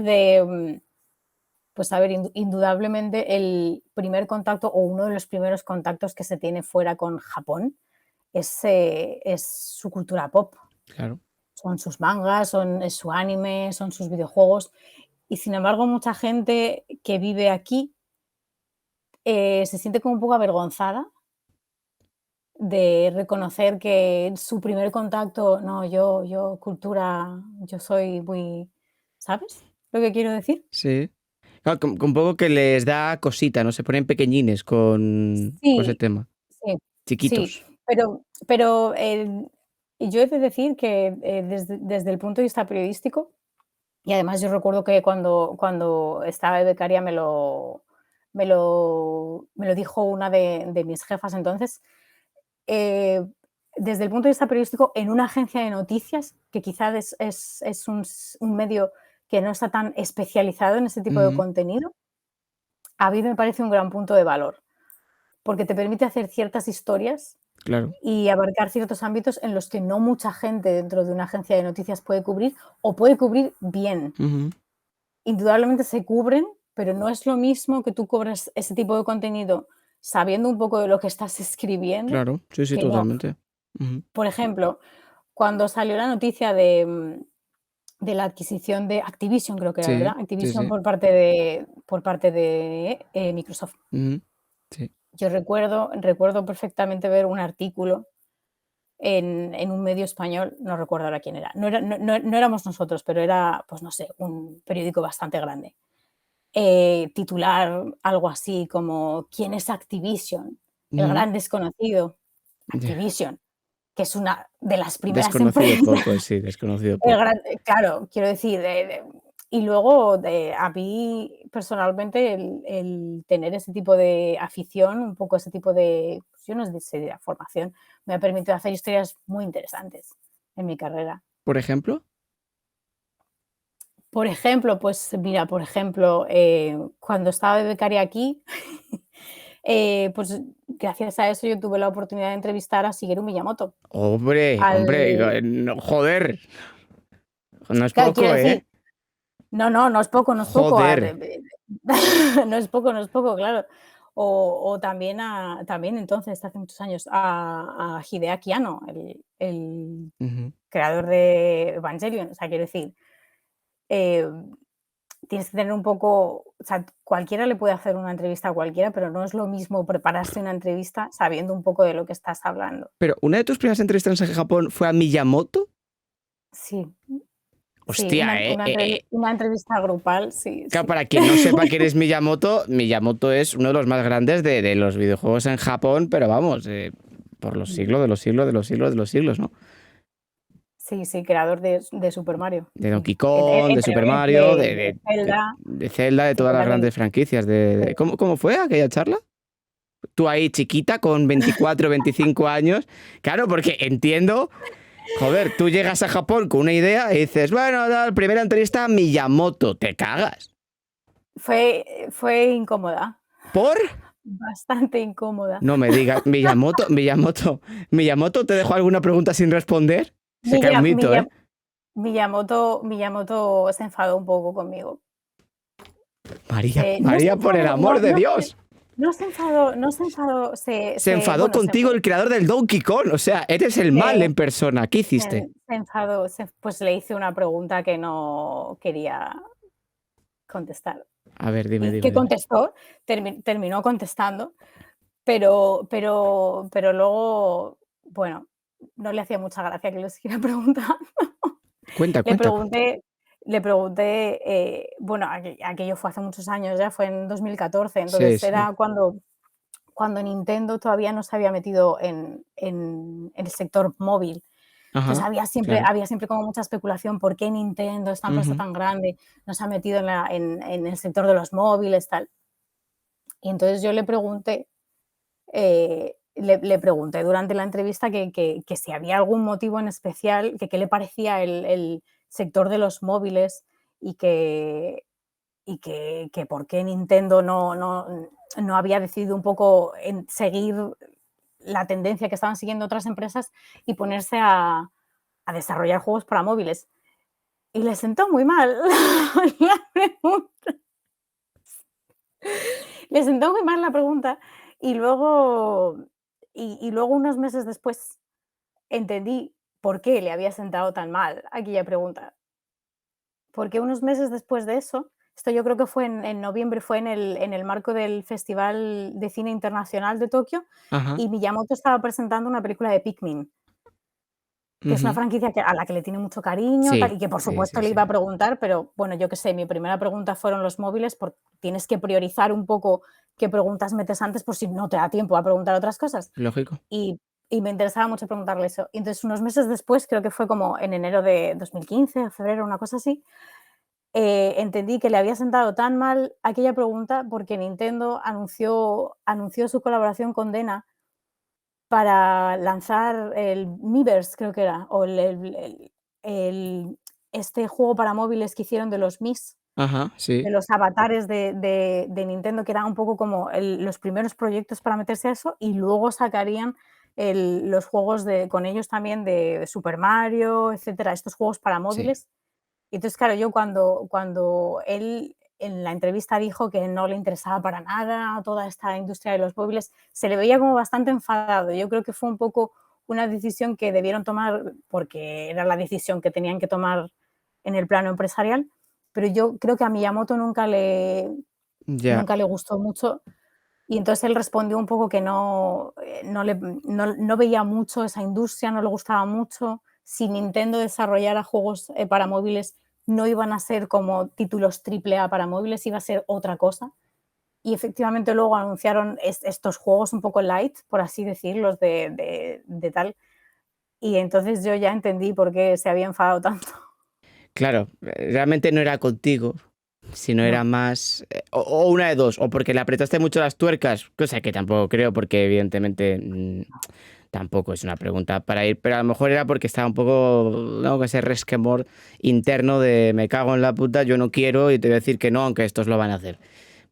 pues a ver, indudablemente el primer contacto o uno de los primeros contactos que se tiene fuera con Japón es su cultura pop. Claro. Son sus mangas, es su anime, son sus videojuegos. Y sin embargo, mucha gente que vive aquí, se siente como un poco avergonzada de reconocer que su primer contacto, no, yo cultura, yo soy muy, ¿sabes lo que quiero decir? Sí. Claro, con un poco que les da cosita, ¿no? Se ponen pequeñines con ese Sí, tema. sí, sí, Chiquitos. pero, yo he de decir que, desde el punto de vista periodístico, y además yo recuerdo que cuando estaba de becaria me lo dijo una de mis jefas entonces, eh, desde el punto de vista periodístico, en una agencia de noticias, que quizás es un medio que no está tan especializado en ese tipo de Ujú, contenido, a mí me parece un gran punto de valor, porque te permite hacer ciertas historias claro. y abarcar ciertos ámbitos en los que no mucha gente dentro de una agencia de noticias puede cubrir o puede cubrir bien. Ujú, Indudablemente se cubren, pero no es lo mismo que tú cobres ese tipo de contenido sabiendo un poco de lo que estás escribiendo claro. Sí, sí, que no. totalmente. Ujú. Por ejemplo, cuando salió la noticia de la adquisición de Activision, creo que era, ¿verdad? Sí, sí, Activision sí. por parte de Microsoft. Ujú. Sí. Yo recuerdo perfectamente ver un artículo en un medio español, no recuerdo ahora quién era. No éramos nosotros, pero era, pues no sé, un periódico bastante grande. Titular algo así como ¿Quién es Activision? El Ujú. gran desconocido. Ya. Activision, que es una de las primeras Desconocido empresas. poco, sí, desconocido poco. Claro, quiero decir, y luego a mí personalmente el tener ese tipo de afición, un poco ese tipo de, pues yo no sé de formación, me ha permitido hacer historias muy interesantes en mi carrera. ¿Por ejemplo? Por ejemplo, pues mira, por ejemplo, cuando estaba de becaria aquí, pues gracias a eso yo tuve la oportunidad de entrevistar a Shigeru Miyamoto. Hombre, Al, hombre, no, joder, no es claro, quiero poco, decir, ¿eh? no, no, no es poco, no es poco, Joder. no es poco, no es poco, claro. O también entonces, hace muchos años, a Hideaki Anno, el Ujú. creador de Evangelion. O sea, quiero decir, eh, tienes que tener un poco, o sea, cualquiera le puede hacer una entrevista a cualquiera, pero no es lo mismo prepararse una entrevista sabiendo un poco de lo que estás hablando. Pero, ¿una de tus primeras entrevistas en Japón fue a Miyamoto? Sí, sí, Hostia, una entrevista grupal, sí, Claro, sí. para quien no sepa quién es Miyamoto, Miyamoto es uno de los más grandes de los videojuegos en Japón, pero vamos, por los Mm. siglos de los siglos de los siglos de los siglos, ¿no? Sí, sí, creador de Super Mario, De sí. Donkey Kong, de Entre Super Mario, entre de Zelda, de Zelda, de sí, todas las totalmente. grandes franquicias. Sí. ¿Cómo fue aquella charla? Tú ahí chiquita, con 24, 25 años. Claro, porque entiendo, joder, tú llegas a Japón con una idea y dices, bueno, primera entrevista a Miyamoto, te cagas. Fue incómoda, ¿Por? bastante incómoda. No me digas, Miyamoto, ¿te dejó alguna pregunta sin responder? Se cae un Miya mito, Miya ¿eh? Miyamoto se enfadó un poco conmigo. María, No se María, por el enfadó, amor de Dios. no se enfadó, Se enfadó bueno, contigo el creador del Donkey Kong. O sea, eres el mal se en persona. ¿Qué hiciste? se enfadó, pues le hice una pregunta que no quería contestar. A ver, dime, ¿Y dime, qué dime. contestó? Terminó contestando, pero luego, bueno, no le hacía mucha gracia que lo siguiera preguntando. Cuenta, Le cuenta. pregunté le pregunté, bueno, aquello fue hace muchos años ya, fue en 2014, Sí, entonces sí. era cuando Nintendo todavía no se había metido en el sector móvil. Entonces Ajá, claro. había siempre como mucha especulación, ¿por qué Nintendo, esta empresa Ujú. tan grande, no se ha metido en el sector de los móviles, tal? Y entonces yo le pregunté durante la entrevista que si había algún motivo en especial, que qué le parecía el sector de los móviles y que por qué Nintendo no había decidido un poco en seguir la tendencia que estaban siguiendo otras empresas y ponerse a desarrollar juegos para móviles. Y le sentó muy mal la pregunta. Le sentó muy mal la pregunta y luego unos meses después entendí por qué le había sentado tan mal aquella pregunta. Porque unos meses después de eso, esto yo creo que fue en noviembre, fue en el marco del Festival de Cine Internacional de Tokio, Ajá. y Miyamoto estaba presentando una película de Pikmin. que es una Ujú. franquicia a la que le tiene mucho cariño, tal, Sí, y que por sí, supuesto sí, le sí. iba a preguntar, pero bueno, yo qué sé, mi primera pregunta fueron los móviles, porque tienes que priorizar un poco qué preguntas metes antes por si no te da tiempo a preguntar otras cosas. Lógico. Y, y me interesaba mucho preguntarle eso. Y entonces, unos meses después, creo que fue como en enero de 2015, febrero, una cosa así, entendí que le había sentado tan mal aquella pregunta porque Nintendo anunció su colaboración con Dena para lanzar el Miiverse, creo que era, o este juego para móviles que hicieron de los Mis, Ajá, de sí. los avatares de Nintendo, que eran un poco como los primeros proyectos para meterse a eso, y luego sacarían los juegos con ellos también de Super Mario, etcétera, estos juegos para Sí. móviles. Y entonces, claro, yo cuando él en la entrevista dijo que no le interesaba para nada toda esta industria de los móviles, se le veía como bastante enfadado. Yo creo que fue un poco una decisión que debieron tomar porque era la decisión que tenían que tomar en el plano empresarial, pero yo creo que a Miyamoto Ya. nunca le gustó mucho y entonces él respondió un poco que no veía mucho esa industria, no le gustaba mucho. Si Nintendo desarrollara juegos para móviles, no iban a ser como títulos triple A para móviles, iba a ser otra cosa. Y efectivamente luego anunciaron estos juegos un poco light, por así decirlos, de tal. Y entonces yo ya entendí por qué se había enfadado tanto. Claro, realmente no era contigo, sino era No, más, o una de dos, o porque le apretaste mucho las tuercas, cosa que tampoco creo, porque evidentemente tampoco es una pregunta para ir, pero a lo mejor era porque estaba un poco, ¿no? Con ese resquemor interno de me cago en la puta, yo no quiero y te voy a decir que no, aunque estos lo van a hacer.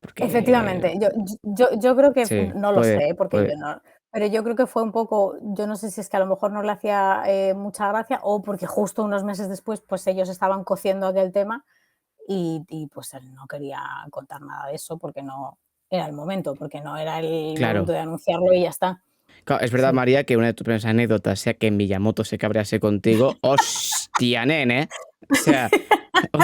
Porque efectivamente. Yo creo que, sí, no lo puede, sé, porque puede. yo no, pero yo creo que fue un poco, yo no sé si es que a lo mejor no le hacía mucha gracia o porque justo unos meses después, pues ellos estaban cociendo aquel tema y pues él no quería contar nada de eso porque no era el momento, porque no era el momento Claro. de anunciarlo y ya está. Claro, es verdad, Sí. María, que una de tus primeras anécdotas sea que Miyamoto se cabrease contigo. ¡Hostia, nene! O sea,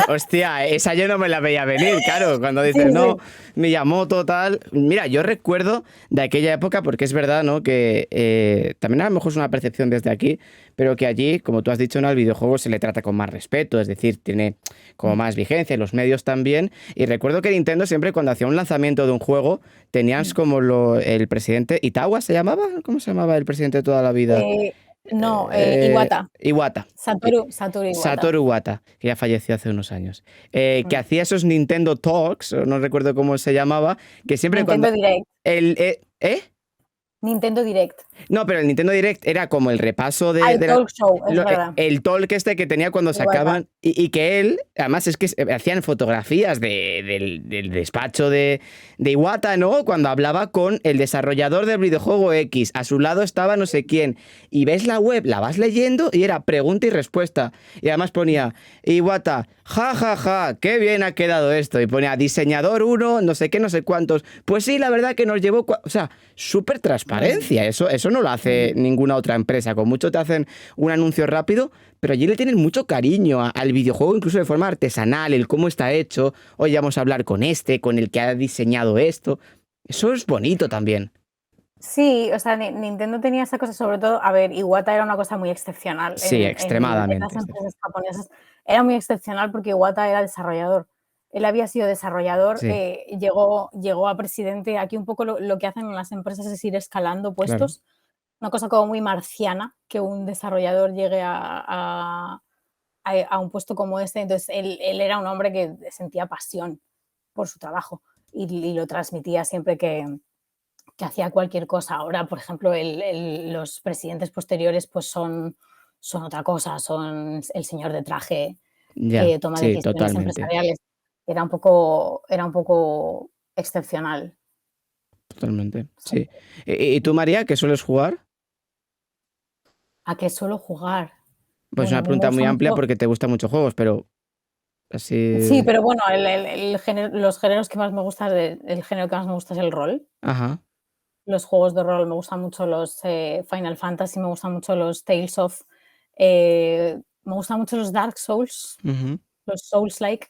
hostia, esa yo no me la veía venir, claro, cuando Sí, dices, no, sí. Miyamoto, tal. Mira, yo recuerdo de aquella época, porque es verdad, ¿no? Que también a lo mejor es una percepción desde aquí, pero que allí, como tú has dicho, ¿no? Al videojuego se le trata con más respeto, es decir, tiene como Mm, más vigencia, y los medios también. Y recuerdo que Nintendo siempre cuando hacía un lanzamiento de un juego, tenías mm. como el presidente, ¿Itawa se llamaba? ¿Cómo se llamaba el presidente de toda la vida? Eh, no, Iwata, Iwata. Satoru Iwata. Satoru Iwata, que ya falleció hace unos años, que Mm. hacía esos Nintendo Talks, o no recuerdo cómo se llamaba, que siempre cuando... Nintendo Direct, El, ¿eh? Nintendo Direct. No, pero el Nintendo Direct era como el repaso Ah, de el la, talk show, es verdad. el talk este que tenía cuando Iwata. sacaban y que él, además es que hacían fotografías del despacho de Iwata, ¿no? Cuando hablaba con el desarrollador del videojuego X, a su lado estaba no sé quién, y ves la web, la vas leyendo y era pregunta y respuesta, y además ponía, Iwata, ja, ja, ja, qué bien ha quedado esto, y ponía diseñador uno, no sé qué, no sé cuántos, pues sí, la verdad que nos llevó, o sea, súper Mm, transparencia, eso no lo hace mm. ninguna otra empresa, con mucho te hacen un anuncio rápido, pero allí le tienen mucho cariño al videojuego, incluso de forma artesanal, el cómo está hecho, hoy vamos a hablar con este, con el que ha diseñado esto, eso es bonito también. Sí, o sea, Nintendo tenía esa cosa, sobre todo, a ver, Iwata era una cosa muy excepcional Sí, en las extremadamente. empresas japonesas. Era muy excepcional porque Iwata era desarrollador. Él había sido desarrollador, Sí, llegó a presidente. Aquí un poco lo que hacen en las empresas es ir escalando claro. puestos. Una cosa como muy marciana, que un desarrollador llegue a un puesto como este. Entonces, él era un hombre que sentía pasión por su trabajo y lo transmitía siempre que hacía cualquier cosa. Ahora, por ejemplo, los presidentes posteriores pues son otra cosa, son el señor de traje Ya, que toma sí, decisiones totalmente, empresariales. Era un poco excepcional. totalmente, Sí. sí. ¿Y tú, María, qué sueles jugar? ¿A qué suelo jugar? Pues Bueno, a una mí me pregunta muy gusta amplia mucho. porque te gustan muchos juegos, pero Sí, así... pero bueno, los géneros que más me gustan, el género que más me gusta es el rol. Ajá, Los juegos de rol, me gustan mucho los Final Fantasy, me gustan mucho los Tales of, me gustan mucho los Dark Souls, ujú. los Souls-like,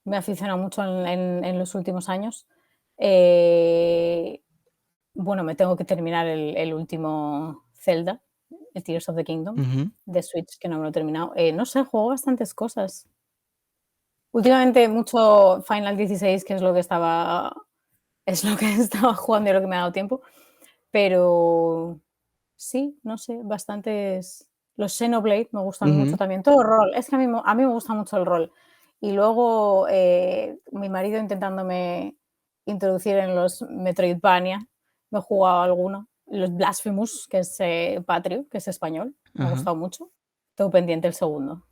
me aficionado mucho en los últimos años. Eh, bueno, me tengo que terminar el último Zelda, el Tears of the Kingdom Ujú. de Switch, que no me lo he terminado. No sé, juego bastantes cosas. Últimamente mucho Final 16, que es lo que estaba jugando y lo que me ha dado tiempo, pero sí, no sé, bastantes. Los Xenoblade me gustan mucho Ujú. también. Todo rol, es que a mí me gusta mucho el rol. Y luego mi marido intentándome introducir en los Metroidvania, me he jugado alguno. Los Blasphemous, que es Patrio, que es español, me ha Ajá. gustado mucho. Tengo pendiente el segundo.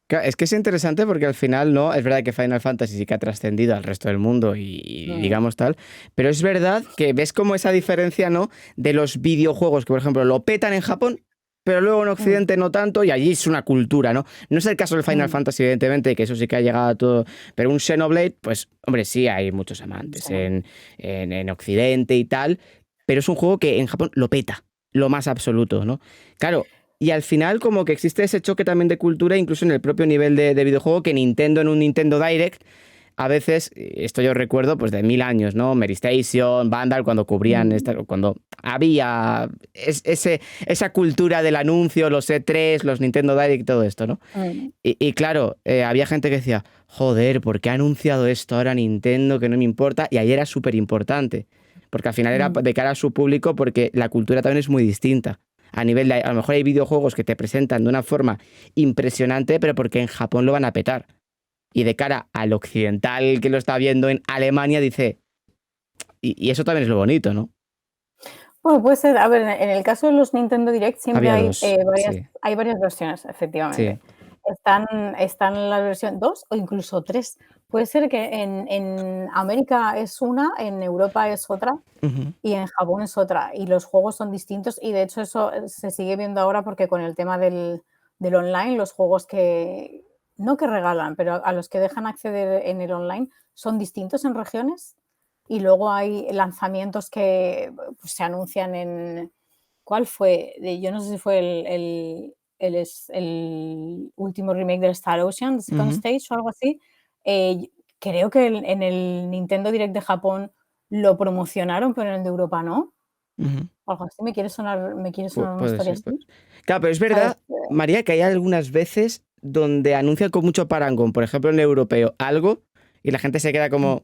Es que es interesante porque al final, ¿no? Es verdad que Final Fantasy sí que ha trascendido al resto del mundo y Mm, digamos tal, pero es verdad que ves como esa diferencia, ¿no? De los videojuegos que, por ejemplo, lo petan en Japón, pero luego en mm, Occidente no tanto y allí es una cultura, ¿no? No es el caso del Final mm. Fantasy, evidentemente, que eso sí que ha llegado a todo, pero un Xenoblade, pues, hombre, sí hay muchos amantes Xenoblade. en Occidente y tal, pero es un juego que en Japón lo peta, lo más absoluto, ¿no? Claro, y al final como que existe ese choque también de cultura, incluso en el propio nivel de videojuego, que Nintendo en un Nintendo Direct, a veces, esto yo recuerdo pues de 1000 años, ¿no? Mary Station, Vandal, cuando cubrían, Mm, cuando había esa cultura del anuncio, los E3, los Nintendo Direct, todo esto, ¿no? mm, Y claro, había gente que decía, joder, ¿por qué ha anunciado esto ahora Nintendo? Que no me importa. Y ahí era súper importante. Porque al final era mm. de cara a su público, porque la cultura también es muy distinta. A nivel de, a lo mejor hay videojuegos que te presentan de una forma impresionante, pero porque en Japón lo van a petar. Y de cara al occidental que lo está viendo en Alemania, dice, y eso también es lo bonito, ¿no? Bueno, puede ser. A ver, en el caso de los Nintendo Direct siempre Había dos, sí, hay varias versiones, efectivamente. sí. Están la versión 2 o incluso 3. Puede ser que en América es una, en Europa es otra Ujú, y en Japón es otra. Y los juegos son distintos y de hecho eso se sigue viendo ahora porque con el tema del online, los juegos que, no que regalan, pero a los que dejan acceder en el online son distintos en regiones. Y luego hay lanzamientos que pues, se anuncian en. ¿Cuál fue? Yo no sé si fue el último remake del Star Ocean, The Second ujú, Stage o algo así. Creo que en el Nintendo Direct de Japón lo promocionaron, pero en el de Europa no. ujú. Algo así, me quiere sonar una Puede historia ser, así, Claro, pero es ¿sabes? verdad, María, que hay algunas veces donde anuncian con mucho parangón, por ejemplo en el europeo, algo, y la gente se queda Mm, como,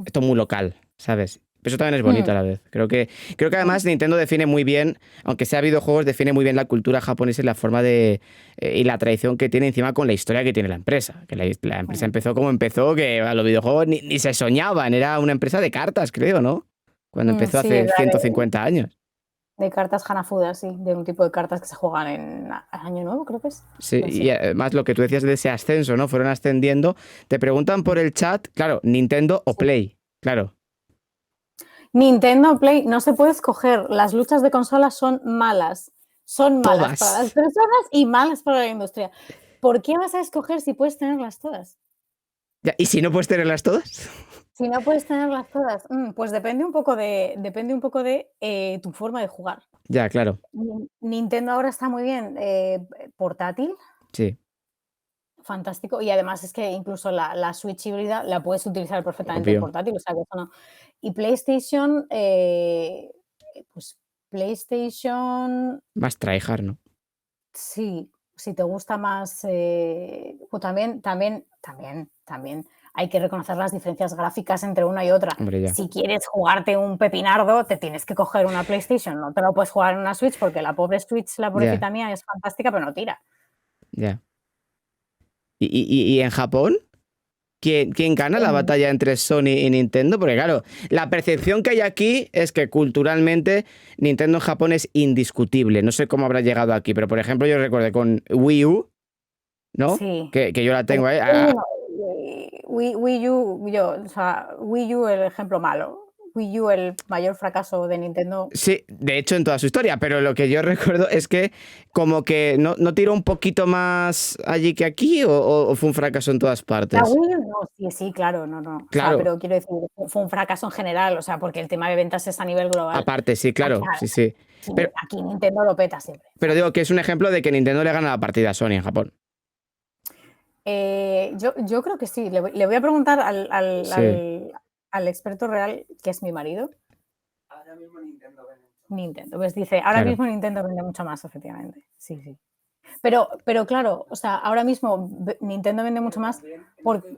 esto es muy local, ¿sabes? Pero eso también es bonito mm, a la vez. Creo que mm, además Nintendo define muy bien, aunque sea videojuegos, define muy bien la cultura japonesa y la forma de y la tradición que tiene encima con la historia que tiene la empresa. Que la empresa mm. empezó como empezó, que a los videojuegos ni se soñaban, era una empresa de cartas, creo, ¿no? Cuando empezó Sí, hace 150 años. de cartas Hanafuda, sí, de un tipo de cartas que se juegan en Año Nuevo, creo que es. Sí, Pues y sí. además lo que tú decías de ese ascenso, ¿no? Fueron ascendiendo. Te preguntan por Mm, el chat, claro, Nintendo o sí. Play, claro. Nintendo Play no se puede escoger. Las luchas de consolas son malas. Son malas para las Todas. personas y malas para la industria. ¿Por qué vas a escoger si puedes tenerlas todas? Ya, ¿y si no puedes tenerlas todas? Si no puedes tenerlas todas, pues depende un poco de tu forma de jugar. Ya, claro. Nintendo ahora está muy bien portátil, Sí, fantástico, y además es que incluso la Switch híbrida la puedes utilizar perfectamente en obvio. portátil, o sea que eso no. Y PlayStation, pues PlayStation, Más tryhard, ¿no? sí, si te gusta más, o también hay que reconocer las diferencias gráficas entre una y otra. Hombre, ya. Si quieres jugarte un pepinardo, te tienes que coger una PlayStation, no te lo puedes jugar en una Switch porque la pobre Switch, la Ya, pobrecita mía, es fantástica, pero no tira. ya. ¿Y en Japón? ¿Quién gana la En batalla entre Sony y Nintendo? Porque claro, la percepción que hay aquí es que culturalmente Nintendo en Japón es indiscutible. No sé cómo habrá llegado aquí, pero por ejemplo yo recuerdo con Wii U, ¿no? Sí. Que yo la El tengo ahí. Wii U no, Wii U, o sea, Wii U el ejemplo malo. Wii U el mayor fracaso de Nintendo. Sí, de hecho en toda su historia, pero lo que yo recuerdo es que como que no tiró un poquito más allí que aquí o fue un fracaso en todas La partes. Wii U no, sí, sí, claro, no, no. O sea, Claro, pero quiero decir, fue un fracaso en general, o sea, porque el tema de ventas es a nivel global. aparte, sí, Aquí, claro, sí, sí. aquí, Pero, aquí Nintendo lo peta siempre, pero digo ¿sabes? que es un ejemplo de que Nintendo le gana la partida a Sony en Japón. Yo creo que sí. Le voy a preguntar Sí. al experto real, que es mi marido. Nintendo. Pues dice, ahora Claro. mismo Nintendo vende mucho más, efectivamente. Sí, sí. Pero claro, o sea, ahora mismo Nintendo vende mucho más porque,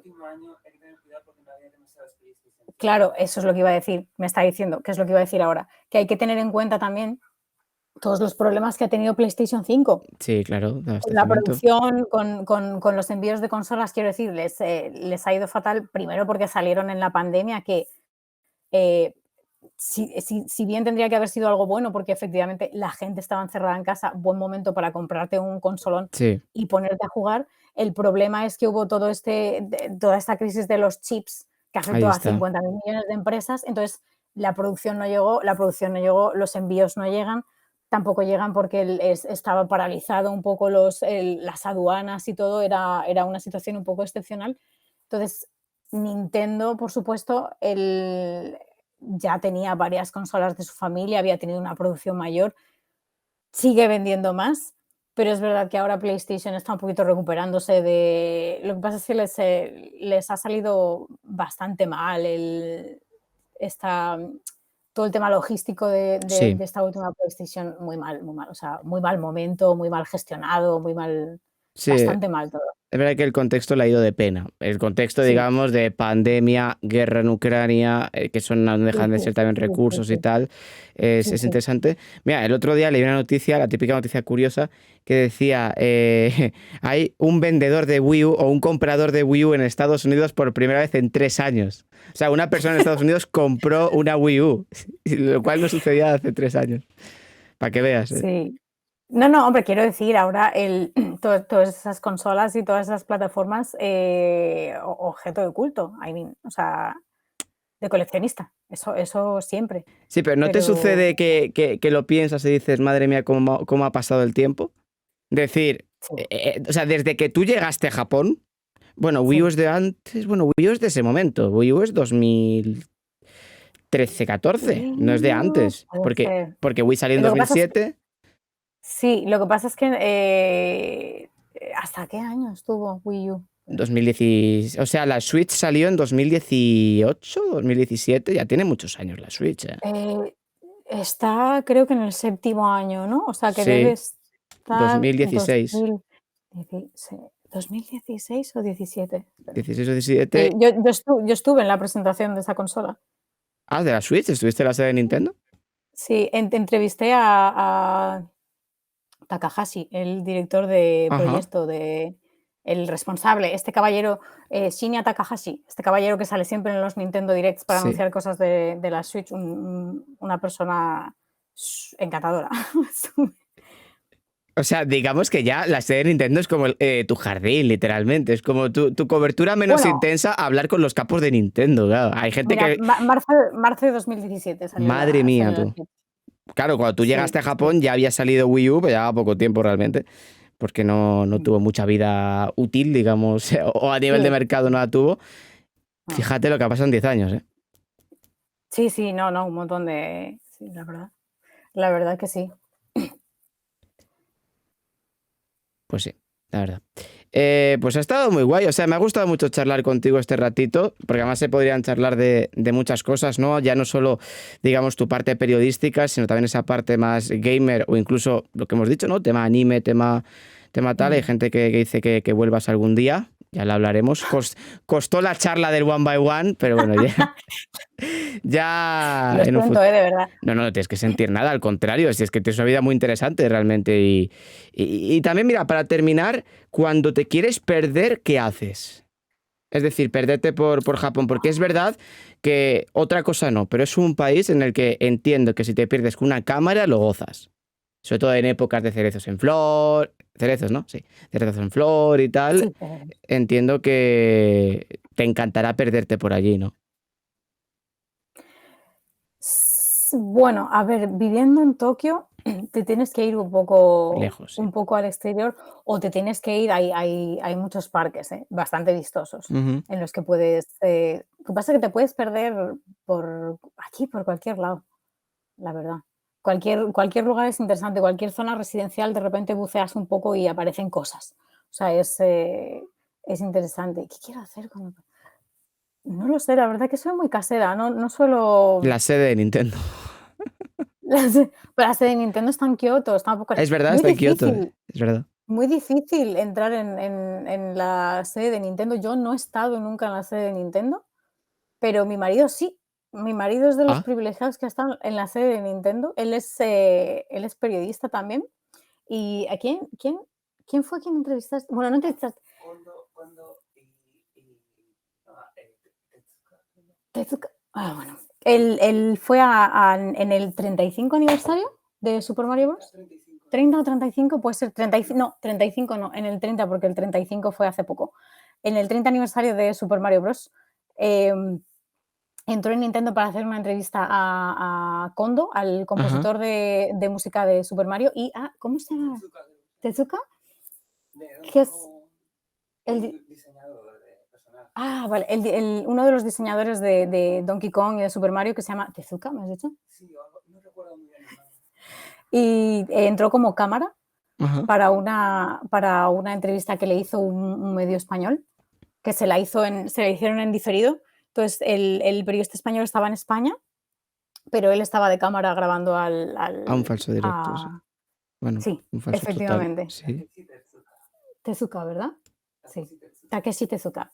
claro, eso es lo que iba a decir, me está diciendo, que es lo que iba a decir ahora, que hay que tener en cuenta también todos los problemas que ha tenido PlayStation 5 Sí, claro, de con la abastecimiento. producción, con los envíos de consolas, quiero decir, les ha ido fatal, primero porque salieron en la pandemia, que eh, si bien tendría que haber sido algo bueno, porque efectivamente la gente estaba encerrada en casa, buen momento para comprarte un consolón Sí, y ponerte a jugar. El problema es que hubo toda esta crisis de los chips que ahí afectó a está. 50.000 millones de empresas, entonces la producción no llegó, los envíos no llegan, tampoco llegan porque estaba paralizado un poco las aduanas y todo, era una situación un poco excepcional. Entonces, Nintendo, por supuesto, ya tenía varias consolas de su familia, había tenido una producción mayor, sigue vendiendo más, pero es verdad que ahora PlayStation está un poquito recuperándose de... Lo que pasa es que les ha salido bastante mal esta, todo el tema logístico Sí, de esta última PlayStation, muy mal, o sea, muy mal momento, muy mal gestionado, sí. bastante mal todo. Es verdad que el contexto le ha ido de pena. El contexto, Sí, digamos, de pandemia, guerra en Ucrania, que son, no sí, dejan de sí, ser también sí, sí, recursos y sí, tal, sí, es sí. interesante. Mira, el otro día leí una noticia, la típica noticia curiosa, que decía, hay un vendedor de Wii U o un comprador de Wii U en Estados Unidos por primera vez en 3 años. O sea, una persona en Estados Unidos compró una Wii U, lo cual no sucedía hace 3 años. Para que veas, ¿eh? Sí. No, no, hombre, quiero decir, ahora todas esas consolas y todas esas plataformas, objeto de culto, I mean, o sea, de coleccionista, eso siempre. Sí, pero ¿no te Pero sucede que lo piensas y dices, madre mía, cómo ha pasado el tiempo? Decir, sí, o sea, desde que tú llegaste a Japón, bueno, Wii U sí. es de antes, bueno, Wii U es de ese momento, Wii U es 2013-14, no es de antes, Puede porque, ser. porque Wii salió en Lo que pasa es que 2007, sí, lo que pasa es que, ¿hasta qué año estuvo Wii U? 2010, o sea, la Switch salió en 2018, 2017, ya tiene muchos años la Switch, ¿eh? Eh, Está, creo que en el séptimo año, ¿no? O sea, que debe Sí, estar 2016, 2016 o 17. Espera. 16 o 17. Yo estuve en la presentación de esa consola. Ah, de la Switch, ¿estuviste en la sede de Nintendo? Sí, entrevisté a Takahashi, el director de Ajá, proyecto, el responsable, este caballero, Shinya Takahashi, este caballero que sale siempre en los Nintendo Directs para sí. anunciar cosas de la Switch, una persona encantadora. O sea, digamos que ya la sede de Nintendo es como tu jardín, literalmente. Es como tu cobertura menos Bueno, intensa, hablar con los capos de Nintendo. Claro. Hay gente mira, que. marzo de 2017 Madre mía, salió la tú. Switch. Claro, cuando tú Sí, llegaste a sí, Japón ya había salido Wii U, pero llevaba poco tiempo realmente. Porque no mm, tuvo mucha vida útil, digamos, o a nivel de sí, mercado no la tuvo. no. Fíjate lo que ha pasado en 10 años, ¿eh? Sí, sí, no, no, un montón sí, la verdad que sí. Pues sí, la verdad. Pues ha estado muy guay, o sea, me ha gustado mucho charlar contigo este ratito, porque además se podrían charlar de muchas cosas, ¿no? Ya no solo, digamos, tu parte periodística, sino también esa parte más gamer o incluso lo que hemos dicho, ¿no? Tema anime, tema tal. Hay Mm. gente que dice que vuelvas algún día, ya lo hablaremos. Costó la charla del One by One, pero bueno, ya Lo en un siento, futuro. de verdad. No, no tienes que sentir nada, al contrario, si es que tienes una vida muy interesante realmente. Y también, mira, para terminar, cuando te quieres perder, ¿qué haces? Es decir, perderte por Japón, porque es verdad que otra cosa no, pero es un país en el que entiendo que si te pierdes con una cámara, lo gozas. Sobre todo en épocas de cerezos en flor, cerezos, ¿no? Sí, cerezos en flor y tal. Sí, pero Entiendo que te encantará perderte por allí, ¿no? Bueno, a ver, viviendo en Tokio, te tienes que ir Lejos, sí. un poco al exterior o te tienes que ir, hay muchos parques, bastante vistosos, Ujú. en los que puedes, lo que pasa es que te puedes perder por aquí, por cualquier lado, la verdad. Cualquier lugar es interesante, cualquier zona residencial, de repente buceas un poco y aparecen cosas. O sea, es interesante. ¿Qué quiero hacer cuando? No lo sé, la verdad que soy muy casera, no suelo. La sede de Nintendo. Pero la sede de Nintendo está en Kioto, está un poco... Es verdad, Muy está en Kioto, difícil, es verdad. muy difícil entrar en la sede de Nintendo. Yo no he estado nunca en la sede de Nintendo, pero mi marido sí. Mi marido es de los Ah, privilegiados que están en la sede de Nintendo. Él es periodista también. ¿Y a quién fue quien entrevistaste? Bueno, no entrevistaste. Tezuka. Ah, bueno. Él fue en el 35 aniversario de Super Mario Bros. 30 o 35, puede ser 35, no, 35 no, en el 30, porque el 35 fue hace poco. En el 30 aniversario de Super Mario Bros. Entró en Nintendo para hacer una entrevista a Kondo, al ajá. compositor de música de Super Mario, y a, ¿cómo se llama? Tezuka, que es el, vale, uno de los diseñadores de Donkey Kong y de Super Mario, que se llama Tezuka, ¿me has dicho? Y entró como cámara Ajá. para una entrevista que le hizo un medio español, que se la hicieron en diferido. Entonces, el periodista español estaba en España, pero él estaba de cámara grabando A un falso directo, sí. Bueno, sí, un falso total, efectivamente. sí. Tezuka, ¿verdad? Sí. Takeshi Tezuka.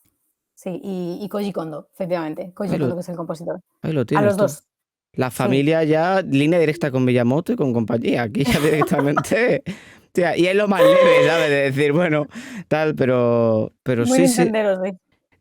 Sí, y Koji Kondo, efectivamente. Ahí Koji lo, Kondo, que es el compositor. ahí lo A tienes los tú. dos, La sí. familia ya, línea directa con Miyamoto y con compañía. Aquí ya directamente. Tía, y es lo más leve, ¿sabes? De decir, bueno, tal, pero Muy sí, sí. nintenderos, sí.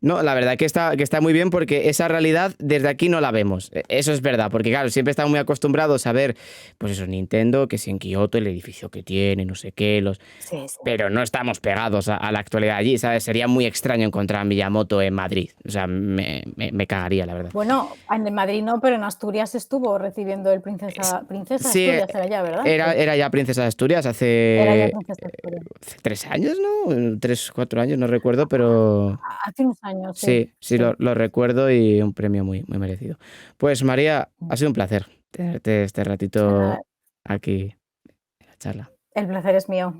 No, la verdad que está muy bien porque esa realidad desde aquí no la vemos. Eso es verdad, porque claro, siempre estamos muy acostumbrados a ver, pues eso, Nintendo, que si en Kioto, el edificio que tiene, no sé qué, Sí, sí. pero no estamos pegados a la actualidad allí, ¿sabes? Sería muy extraño encontrar a Miyamoto en Madrid. O sea, me cagaría, la verdad. Bueno, en Madrid no, pero en Asturias estuvo recibiendo el Princesa de Sí, Asturias, era ya, ¿verdad? Sí. era ya Princesa de Asturias Era ya hace, Princesa de Asturias. hace 3 años, ¿no? 3, 4 años, no recuerdo, pero Hace unos años, sí, sí, sí, sí. lo recuerdo y un premio muy, muy merecido. Pues María, ha sido un placer tenerte este ratito Nada, aquí en la charla. el placer es mío.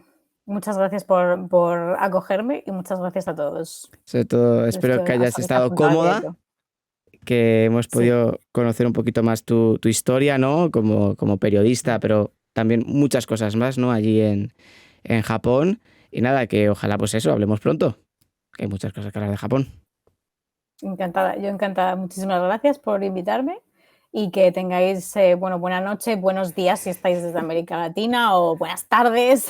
Muchas gracias por acogerme y muchas gracias a todos Sobre todo, los espero que que hayas os estado apuntado al cómoda, directo. que hemos Sí, podido conocer un poquito más tu historia, ¿no? Como periodista, pero también muchas cosas más, ¿no? Allí en Japón. Y nada, que ojalá pues eso, hablemos pronto, que hay muchas cosas que hablar de Japón. encantada. Yo encantada. Muchísimas gracias por invitarme y que tengáis, bueno, buena noche, buenos días si estáis desde América Latina o buenas tardes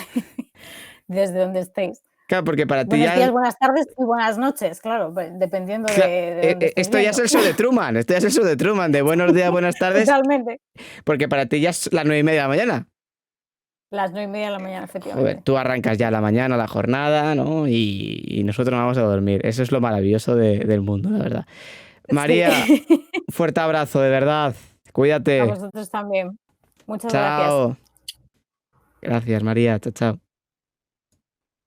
desde donde estéis. Claro, porque para ti Buenos ya... días, buenas tardes y buenas noches, claro, dependiendo de dónde estés Esto ya es viendo. el show de Truman, esto ya es el show de Truman, de buenos días, buenas tardes, Totalmente. porque para ti ya es las 9:30 de la mañana. Las 9:30 de la mañana, Joder, efectivamente. tú arrancas ya la mañana, la jornada, ¿no? Y nosotros nos vamos a dormir. Eso es lo maravilloso del mundo, la verdad. Sí. María, un fuerte abrazo, de verdad. A Cuídate. vosotros también. Muchas gracias. Chao. Gracias, María. Chao, chao.